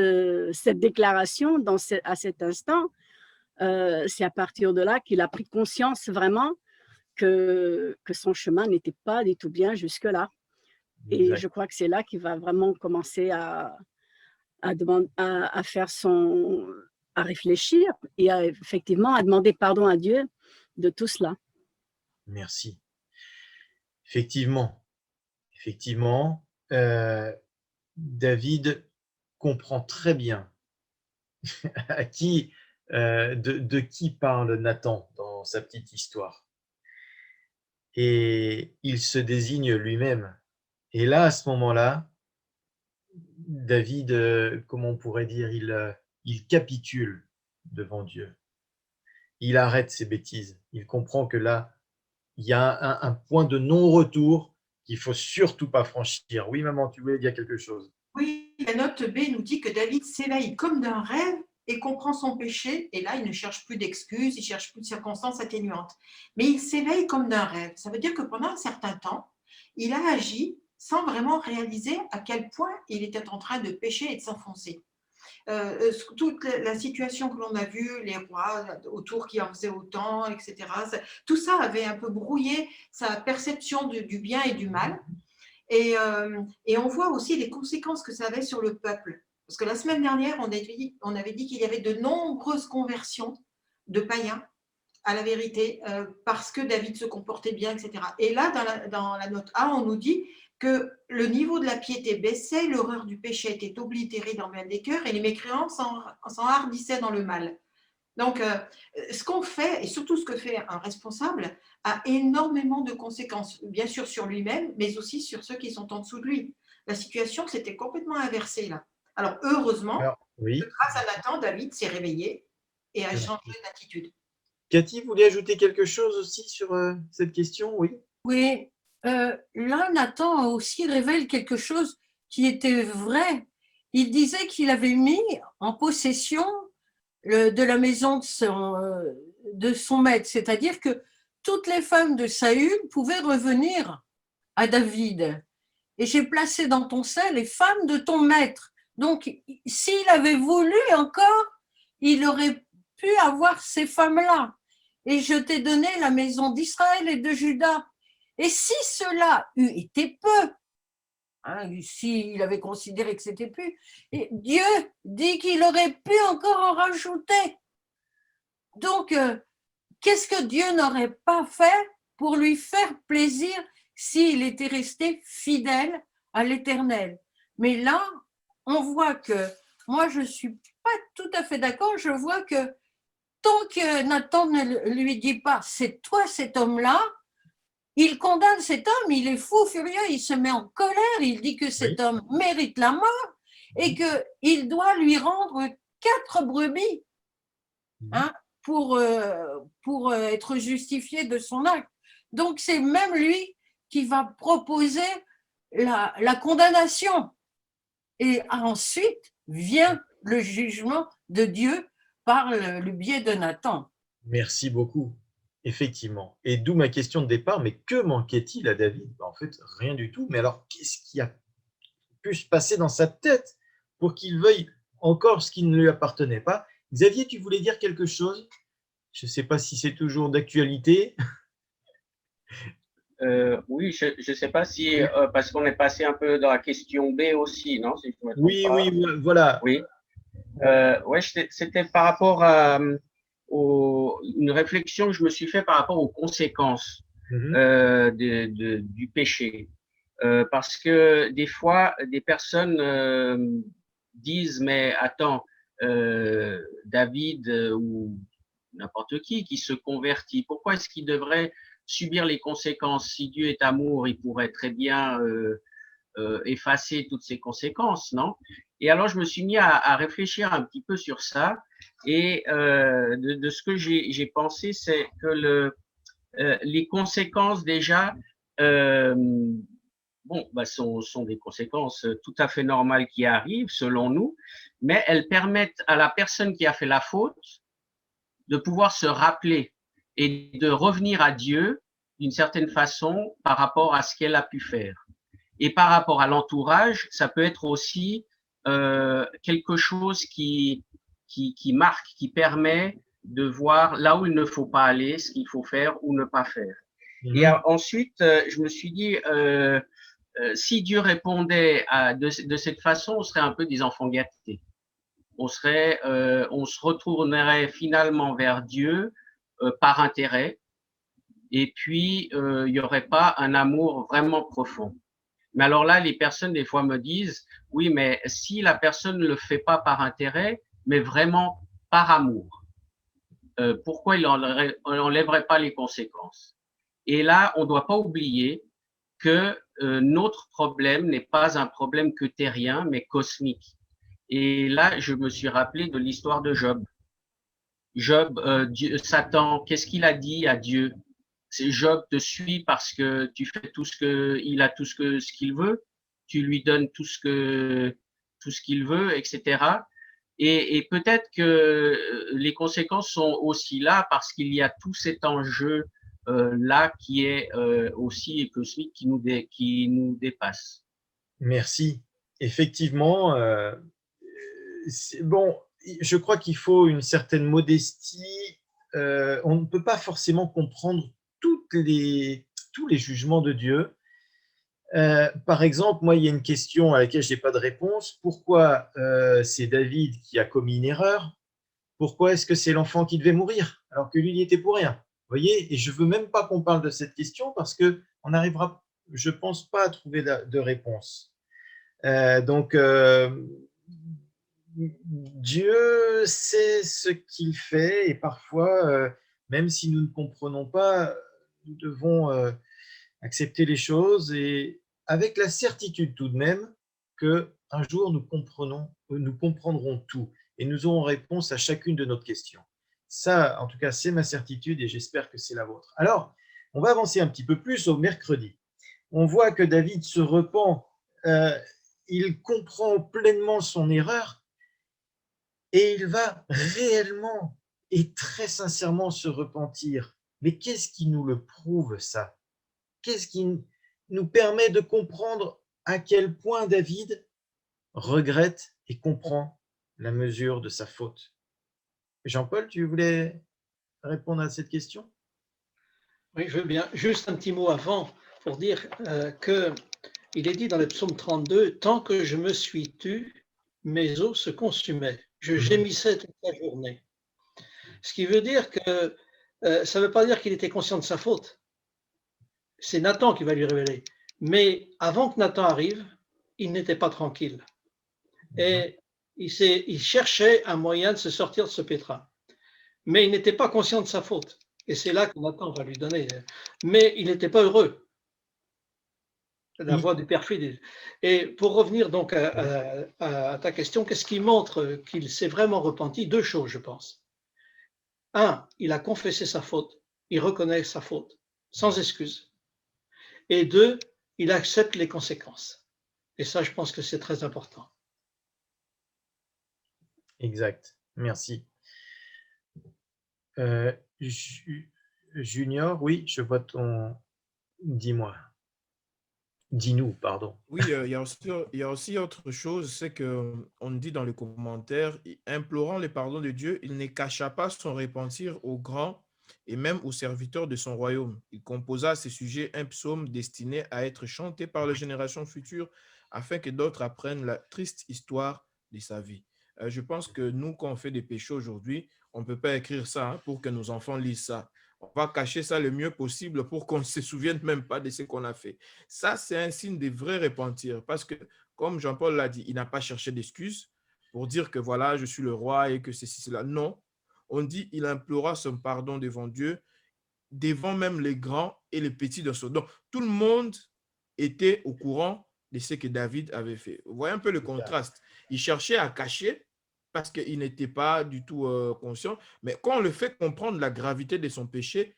déclaration, à cet instant, c'est à partir de là qu'il a pris conscience vraiment que son chemin n'était pas du tout bien jusque-là. Et Exact. je crois que c'est là qu'il va vraiment commencer à réfléchir et effectivement à demander pardon à Dieu de tout cela. Merci. Effectivement, David comprend très bien de qui parle Nathan dans sa petite histoire. Et il se désigne lui-même. Et là, à ce moment-là, David, comment on pourrait dire, il capitule devant Dieu. Il arrête ses bêtises. Il comprend que là, il y a un point de non-retour qu'il ne faut surtout pas franchir. Oui, maman, tu voulais dire quelque chose? Oui, la note B nous dit que David s'éveille comme d'un rêve et comprend son péché. Et là, il ne cherche plus d'excuses, il ne cherche plus de circonstances atténuantes. Mais il s'éveille comme d'un rêve. Ça veut dire que pendant un certain temps, il a agi sans vraiment réaliser à quel point il était en train de pécher et de s'enfoncer. Toute la situation que l'on a vue, les rois autour qui en faisaient autant, etc., tout ça avait un peu brouillé sa perception du bien et du mal. Et on voit aussi les conséquences que ça avait sur le peuple. Parce que la semaine dernière, on avait dit qu'il y avait de nombreuses conversions de païens à la vérité parce que David se comportait bien, etc. Et là, dans la note A, on nous dit que le niveau de la piété baissait, l'horreur du péché était oblitérée dans bien des cœurs et les mécréants s'enhardissaient dans le mal. Donc, ce qu'on fait, et surtout ce que fait un responsable, a énormément de conséquences, bien sûr sur lui-même, mais aussi sur ceux qui sont en dessous de lui. La situation s'était complètement inversée là. Alors, heureusement, oui. grâce à Nathan, David s'est réveillé et a changé d'attitude. Cathy, vous voulez ajouter quelque chose aussi sur cette question? Oui. Oui, là, Nathan aussi révèle quelque chose qui était vrai. Il disait qu'il avait mis en possession de la maison de son maître, c'est-à-dire que toutes les femmes de Saül pouvaient revenir à David. Et j'ai placé dans ton sein les femmes de ton maître. Donc, s'il avait voulu encore, il aurait pu avoir ces femmes-là. Et je t'ai donné la maison d'Israël et de Juda. Et si cela eût été peu, s'il avait considéré que c'était peu, et Dieu dit qu'il aurait pu encore en rajouter. Donc, qu'est-ce que Dieu n'aurait pas fait pour lui faire plaisir s'il était resté fidèle à l'Éternel? Mais là, on voit que, moi je ne suis pas tout à fait d'accord, je vois que tant que Nathan ne lui dit pas « c'est toi cet homme-là », il condamne cet homme, il est fou, furieux, il se met en colère, il dit que cet homme mérite la mort et qu'il doit lui rendre 4 brebis pour être justifié de son acte. Donc c'est même lui qui va proposer la condamnation. Et ensuite vient le jugement de Dieu par le biais de Nathan. Merci beaucoup. Effectivement. Et d'où ma question de départ, mais que manquait-il à David? En fait, rien du tout. Mais alors, qu'est-ce qui a pu se passer dans sa tête pour qu'il veuille encore ce qui ne lui appartenait pas? Xavier, tu voulais dire quelque chose? Je ne sais pas si c'est toujours d'actualité. Oui, je ne sais pas si, parce qu'on est passé un peu dans la question B aussi, non? Si je me trompe Oui, pas. oui, voilà. Oui. Ouais, c'était par rapport à une réflexion que je me suis fait par rapport aux conséquences du péché. Parce que des fois, des personnes disent, mais attends, David ou n'importe qui se convertit, pourquoi est-ce qu'il devrait subir les conséquences? Si Dieu est amour, il pourrait très bien effacer toutes ces conséquences, non? Et alors, je me suis mis à réfléchir un petit peu sur ça. Et de ce que j'ai pensé, c'est que les conséquences, déjà, sont des conséquences tout à fait normales qui arrivent, selon nous, mais elles permettent à la personne qui a fait la faute de pouvoir se rappeler et de revenir à Dieu d'une certaine façon par rapport à ce qu'elle a pu faire. Et par rapport à l'entourage, ça peut être aussi quelque chose qui marque, qui permet de voir là où il ne faut pas aller, ce qu'il faut faire ou ne pas faire. Et ensuite, je me suis dit, si Dieu répondait de cette façon, on serait un peu des enfants gâtés. On se retournerait finalement vers Dieu par intérêt, et puis il n'y aurait pas un amour vraiment profond. Mais alors là, les personnes, des fois, me disent, oui, mais si la personne ne le fait pas par intérêt, mais vraiment par amour, pourquoi il n'enlèverait pas les conséquences? Et là, on ne doit pas oublier que notre problème n'est pas un problème que terrien, mais cosmique. Et là, je me suis rappelé de l'histoire de Job. Job, Satan, qu'est-ce qu'il a dit à Dieu? C'est Job te suit parce que tu fais il a tout ce qu'il veut, tu lui donnes tout ce qu'il veut, etc. Et peut-être que les conséquences sont aussi là parce qu'il y a tout cet enjeu là qui est aussi cosmique, qui nous dépasse. Merci. Effectivement, bon, je crois qu'il faut une certaine modestie. On ne peut pas forcément comprendre tous les jugements de Dieu. Par exemple, moi, il y a une question à laquelle je n'ai pas de réponse. Pourquoi c'est David qui a commis une erreur? Pourquoi est-ce que c'est l'enfant qui devait mourir alors que lui, il n'y était pour rien? Vous voyez? Et je ne veux même pas qu'on parle de cette question parce qu'on n'arrivera, je ne pense pas, à trouver de réponse. Donc, Dieu sait ce qu'il fait et parfois, même si nous ne comprenons pas, nous devons accepter les choses et avec la certitude tout de même qu'un jour nous comprendrons tout et nous aurons réponse à chacune de nos questions. Ça, en tout cas, c'est ma certitude et j'espère que c'est la vôtre. Alors, on va avancer un petit peu plus au mercredi. On voit que David se repent, il comprend pleinement son erreur et il va réellement et très sincèrement se repentir. Mais qu'est-ce qui nous le prouve, ça? Qu'est-ce qui nous permet de comprendre à quel point David regrette et comprend la mesure de sa faute? Jean-Paul, tu voulais répondre à cette question? Oui, je veux bien. Juste un petit mot avant pour dire qu'il est dit dans le psaume 32, « Tant que je me suis tu, mes os se consumaient. Je gémissais toute la journée. » Ce qui veut dire que ça ne veut pas dire qu'il était conscient de sa faute. C'est Nathan qui va lui révéler. Mais avant que Nathan arrive, il n'était pas tranquille. Et il cherchait un moyen de se sortir de ce pétrin. Mais il n'était pas conscient de sa faute. Et c'est là que Nathan va lui donner. Mais il n'était pas heureux. La voix du perfide. Et pour revenir donc à ta question, qu'est-ce qui montre qu'il s'est vraiment repenti? Deux choses, je pense. Un, il a confessé sa faute. Il reconnaît sa faute, sans excuse. Et deux, il accepte les conséquences. Et ça, je pense que c'est très important. Exact. Merci. Junior, oui, je vois ton... Dis-moi. Dis-nous, pardon. Oui, il y a aussi autre chose, c'est qu'on dit dans les commentaires, implorant le pardon de Dieu, il ne cacha pas son repentir aux grands et même aux serviteurs de son royaume. Il composa à ce sujet un psaume destiné à être chanté par les générations futures afin que d'autres apprennent la triste histoire de sa vie. Je pense que nous, quand on fait des péchés aujourd'hui, on ne peut pas écrire ça pour que nos enfants lisent ça. On va cacher ça le mieux possible pour qu'on ne se souvienne même pas de ce qu'on a fait. Ça, c'est un signe de vrai repentir parce que, comme Jean-Paul l'a dit, il n'a pas cherché d'excuses pour dire que voilà, je suis le roi et que ceci, cela. Non, on dit il implora son pardon devant Dieu, devant même les grands et les petits de son. Donc, tout le monde était au courant de ce que David avait fait. Vous voyez un peu le contraste. Il cherchait à cacher parce qu'il n'était pas du tout conscient. Mais quand on le fait comprendre la gravité de son péché,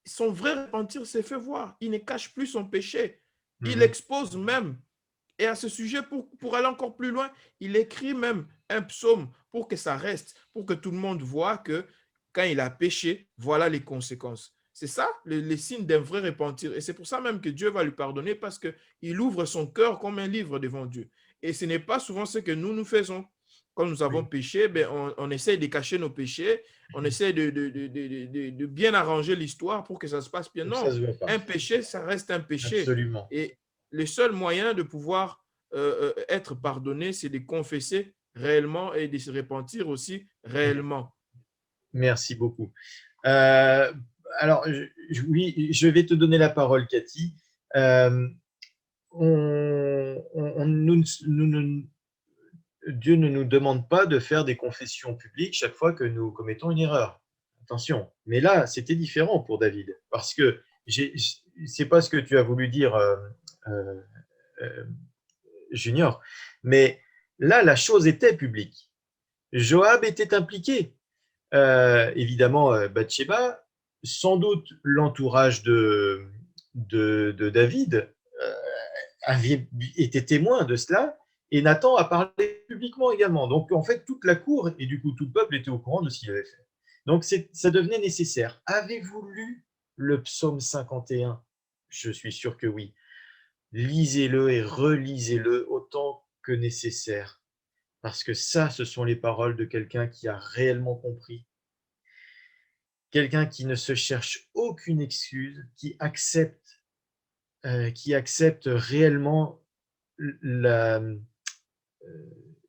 son vrai repentir s'est fait voir. Il ne cache plus son péché. Il expose même. Et à ce sujet, pour aller encore plus loin, il écrit même un psaume pour que ça reste, pour que tout le monde voit que quand il a péché, voilà les conséquences. C'est ça, les signes d'un vrai repentir. Et c'est pour ça même que Dieu va lui pardonner parce qu'il ouvre son cœur comme un livre devant Dieu. Et ce n'est pas souvent ce que nous faisons. Quand nous avons péché, ben on essaie de cacher nos péchés, on essaie de bien arranger l'histoire pour que ça se passe bien. Non, un péché, ça reste un péché. Absolument. Et le seul moyen de pouvoir être pardonné, c'est de confesser réellement et de se repentir aussi réellement. Merci beaucoup. Alors, oui, je vais te donner la parole, Cathy. Dieu ne nous demande pas de faire des confessions publiques chaque fois que nous commettons une erreur. Attention. Mais là, c'était différent pour David, parce que c'est pas ce que tu as voulu dire, Junior, mais là, la chose était publique. Joab était impliqué. Évidemment, Bathsheba, sans doute l'entourage de David avait été témoin de cela, et Nathan a parlé publiquement également. Donc, en fait, toute la cour et du coup tout le peuple était au courant de ce qu'il avait fait. Donc, ça devenait nécessaire. Avez-vous lu le psaume 51? Je suis sûr que oui. Lisez-le et relisez-le autant que nécessaire. Parce que ça, ce sont les paroles de quelqu'un qui a réellement compris. Quelqu'un qui ne se cherche aucune excuse, qui accepte qui accepte réellement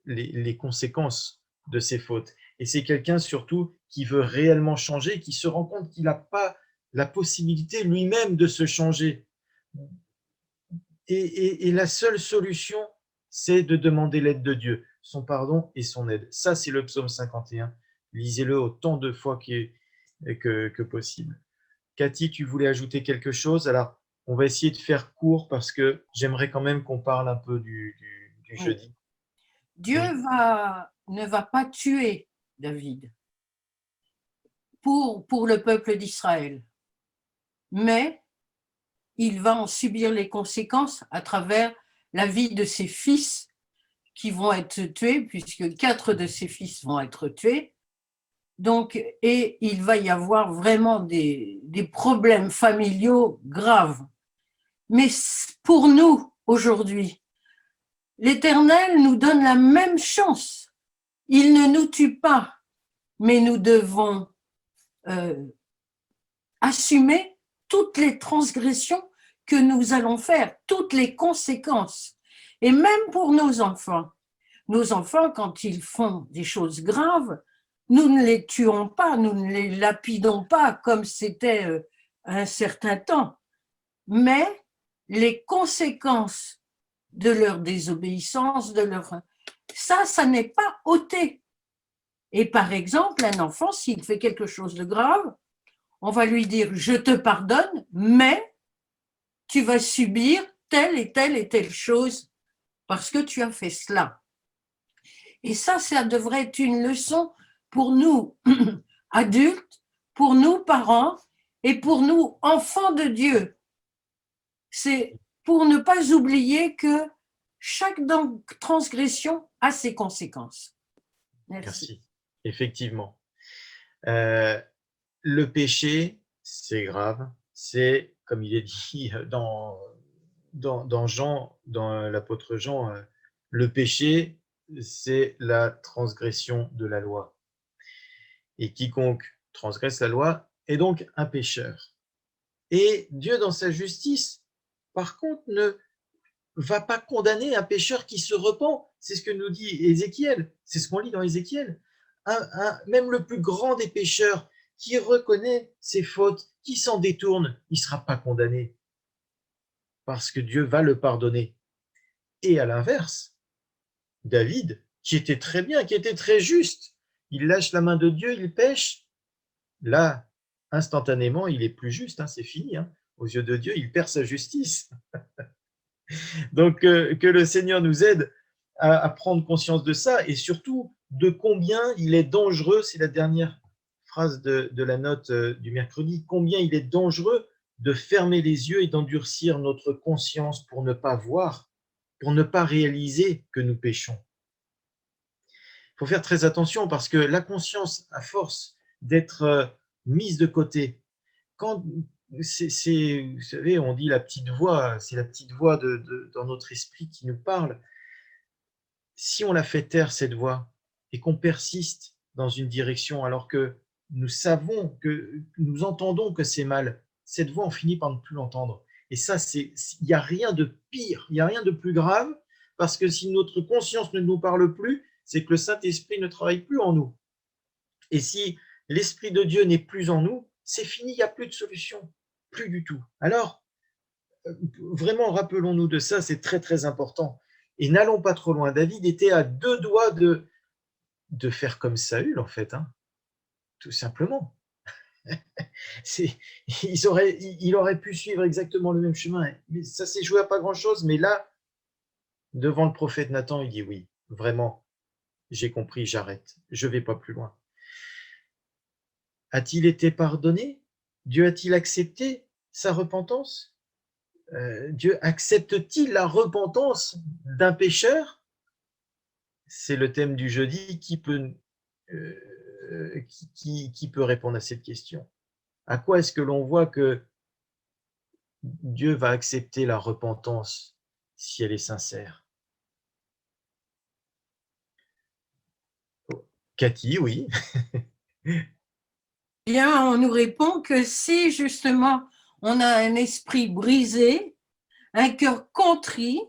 les conséquences de ses fautes. Et c'est quelqu'un surtout qui veut réellement changer, qui se rend compte qu'il n'a pas la possibilité lui-même de se changer. Et la seule solution, c'est de demander l'aide de Dieu, son pardon et son aide. Ça, c'est le psaume 51. Lisez-le autant de fois que possible. Cathy, tu voulais ajouter quelque chose? Alors, on va essayer de faire court parce que j'aimerais quand même qu'on parle un peu du jeudi. Dieu ne va pas tuer David pour le peuple d'Israël, mais il va en subir les conséquences à travers la vie de ses fils qui vont être tués, puisque 4 de ses fils vont être tués. Donc, et il va y avoir vraiment des problèmes familiaux graves. Mais pour nous, aujourd'hui, l'Éternel nous donne la même chance. Il ne nous tue pas, mais nous devons assumer toutes les transgressions que nous allons faire, toutes les conséquences. Et même pour nos enfants, quand ils font des choses graves, nous ne les tuons pas, nous ne les lapidons pas comme c'était à un certain temps. Mais les conséquences de leur désobéissance, ça n'est pas ôté. Et par exemple, un enfant, s'il fait quelque chose de grave, on va lui dire « je te pardonne, mais tu vas subir telle et telle et telle chose parce que tu as fait cela ». Et ça devrait être une leçon pour nous adultes, pour nous parents et pour nous enfants de Dieu. C'est pour ne pas oublier que chaque transgression a ses conséquences. Merci. Effectivement. Le péché, c'est grave. C'est, comme il est dit dans Jean, dans l'apôtre Jean, le péché, c'est la transgression de la loi. Et quiconque transgresse la loi est donc un pécheur. Et Dieu, dans sa justice, par contre, ne va pas condamner un pécheur qui se repent. C'est ce que nous dit Ézéchiel. C'est ce qu'on lit dans Ézéchiel. Même le plus grand des pécheurs qui reconnaît ses fautes, qui s'en détourne, il ne sera pas condamné. Parce que Dieu va le pardonner. Et à l'inverse, David, qui était très bien, qui était très juste, il lâche la main de Dieu, il pêche. Là, instantanément, il est plus juste, c'est fini. Aux yeux de Dieu, il perd sa justice. Donc, que le Seigneur nous aide à prendre conscience de ça et surtout de combien il est dangereux, c'est la dernière phrase de la note du mercredi, combien il est dangereux de fermer les yeux et d'endurcir notre conscience pour ne pas voir, pour ne pas réaliser que nous péchons. Il faut faire très attention parce que la conscience, à force d'être mise de côté, quand vous savez, on dit la petite voix, c'est la petite voix dans notre esprit qui nous parle. Si on la fait taire, cette voix, et qu'on persiste dans une direction alors que nous savons, que nous entendons que c'est mal, cette voix, on finit par ne plus l'entendre. Et ça, il n'y a rien de pire, il n'y a rien de plus grave, parce que si notre conscience ne nous parle plus, c'est que le Saint-Esprit ne travaille plus en nous. Et si l'Esprit de Dieu n'est plus en nous, c'est fini, il n'y a plus de solution, plus du tout. Alors, vraiment, rappelons-nous de ça, c'est très très important. Et n'allons pas trop loin. David était à 2 doigts de faire comme Saül, en fait, tout simplement. Il aurait pu suivre exactement le même chemin. Mais ça s'est joué à pas grand-chose, mais là, devant le prophète Nathan, il dit oui, vraiment, j'ai compris, j'arrête, je ne vais pas plus loin. A-t-il été pardonné? Dieu a-t-il accepté sa repentance? Dieu accepte-t-il la repentance d'un pécheur? C'est le thème du jeudi. Qui peut répondre à cette question? À quoi est-ce que l'on voit que Dieu va accepter la repentance si elle est sincère? Cathy, oui. Bien, on nous répond que si justement on a un esprit brisé, un cœur contrit,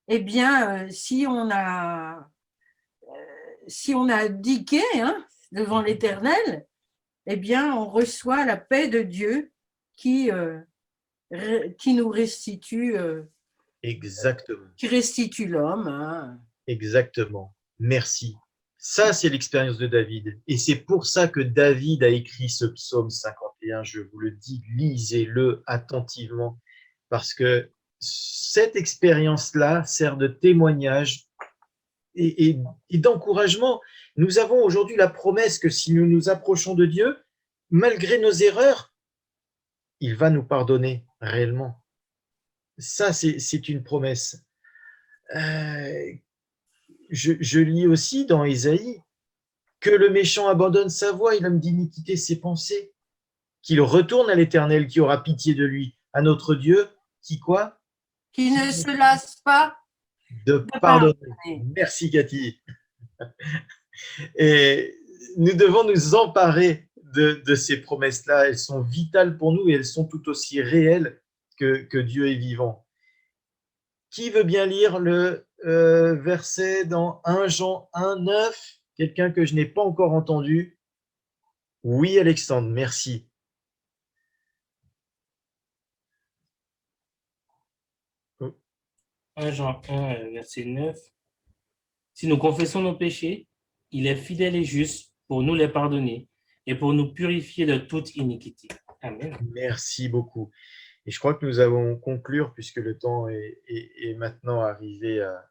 eh bien, si on a abdiqué devant l'Éternel, eh bien, on reçoit la paix de Dieu qui nous restitue, Exactement. qui restitue l'homme. Exactement. Merci. Ça, c'est l'expérience de David. Et c'est pour ça que David a écrit ce psaume 51. Je vous le dis, lisez-le attentivement. Parce que cette expérience-là sert de témoignage et d'encouragement. Nous avons aujourd'hui la promesse que si nous nous approchons de Dieu, malgré nos erreurs, il va nous pardonner réellement. Ça, c'est une promesse. Je lis aussi dans Ésaïe que le méchant abandonne sa voie et l'homme d'iniquité ses pensées, qu'il retourne à l'Éternel qui aura pitié de lui, à notre Dieu qui quoi? Qui ne se lasse pas de pardonner. Merci Cathy. Et nous devons nous emparer de ces promesses-là. Elles sont vitales pour nous et elles sont tout aussi réelles que Dieu est vivant. Qui veut bien lire le verset dans 1 Jean 1, 9? Quelqu'un que je n'ai pas encore entendu? Oui, Alexandre, merci. Oh. 1 Jean 1, verset 9. Si nous confessons nos péchés, il est fidèle et juste pour nous les pardonner et pour nous purifier de toute iniquité. Amen. Merci beaucoup. Et je crois que nous allons conclure, puisque le temps est maintenant arrivé à...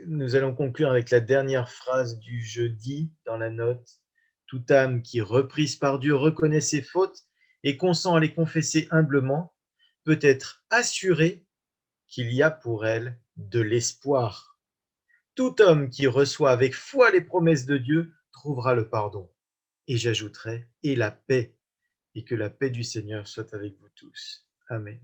nous allons conclure avec la dernière phrase du jeudi dans la note. Toute âme qui, reprise par Dieu, reconnaît ses fautes et consent à les confesser humblement, peut être assurée qu'il y a pour elle de l'espoir. Tout homme qui reçoit avec foi les promesses de Dieu trouvera le pardon. Et j'ajouterai, et la paix. Et que la paix du Seigneur soit avec vous tous. Amen.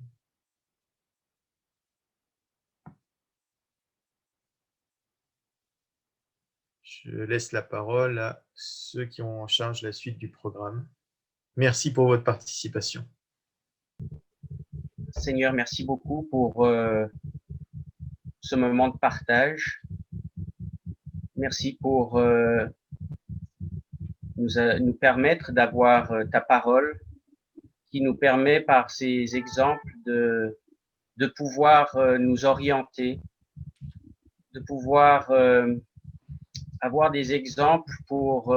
Je laisse la parole à ceux qui ont en charge la suite du programme. Merci pour votre participation. Seigneur, merci beaucoup pour ce moment de partage. Merci pour nous permettre d'avoir ta parole qui nous permet par ces exemples de pouvoir nous orienter, de pouvoir avoir des exemples pour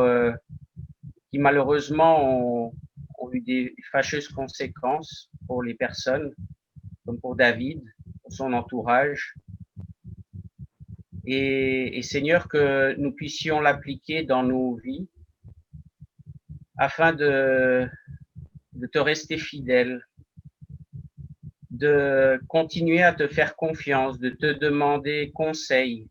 qui malheureusement ont eu des fâcheuses conséquences pour les personnes, comme pour David, pour son entourage. Et Seigneur, que nous puissions l'appliquer dans nos vies afin de te rester fidèle, de continuer à te faire confiance, de te demander conseil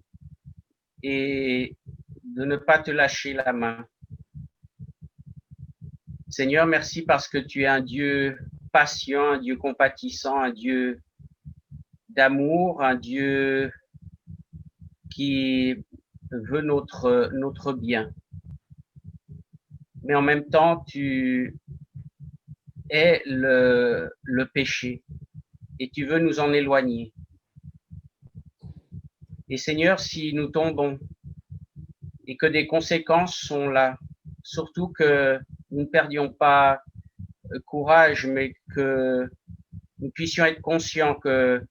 et de ne pas te lâcher la main. Seigneur, merci parce que tu es un Dieu patient, un Dieu compatissant, un Dieu d'amour, un Dieu qui veut notre bien. Mais en même temps, tu es le péché et tu veux nous en éloigner. Et Seigneur, si nous tombons et que des conséquences sont là, surtout que nous ne perdions pas courage, mais que nous puissions être conscients que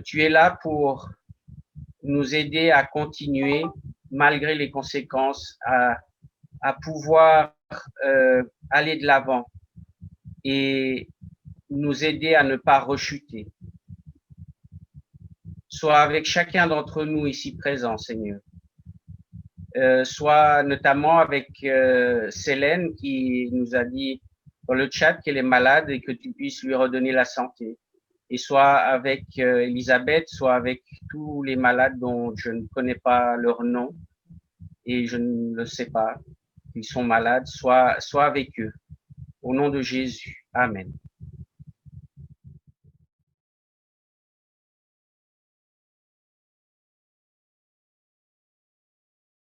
tu es là pour nous aider à continuer, malgré les conséquences, à pouvoir aller de l'avant et nous aider à ne pas rechuter. Soit avec chacun d'entre nous ici présents, Seigneur. Soit notamment avec Célène qui nous a dit dans le chat qu'elle est malade et que tu puisses lui redonner la santé. Et soit avec Elisabeth, soit avec tous les malades dont je ne connais pas leur nom et je ne le sais pas, ils sont malades, soit avec eux. Au nom de Jésus. Amen.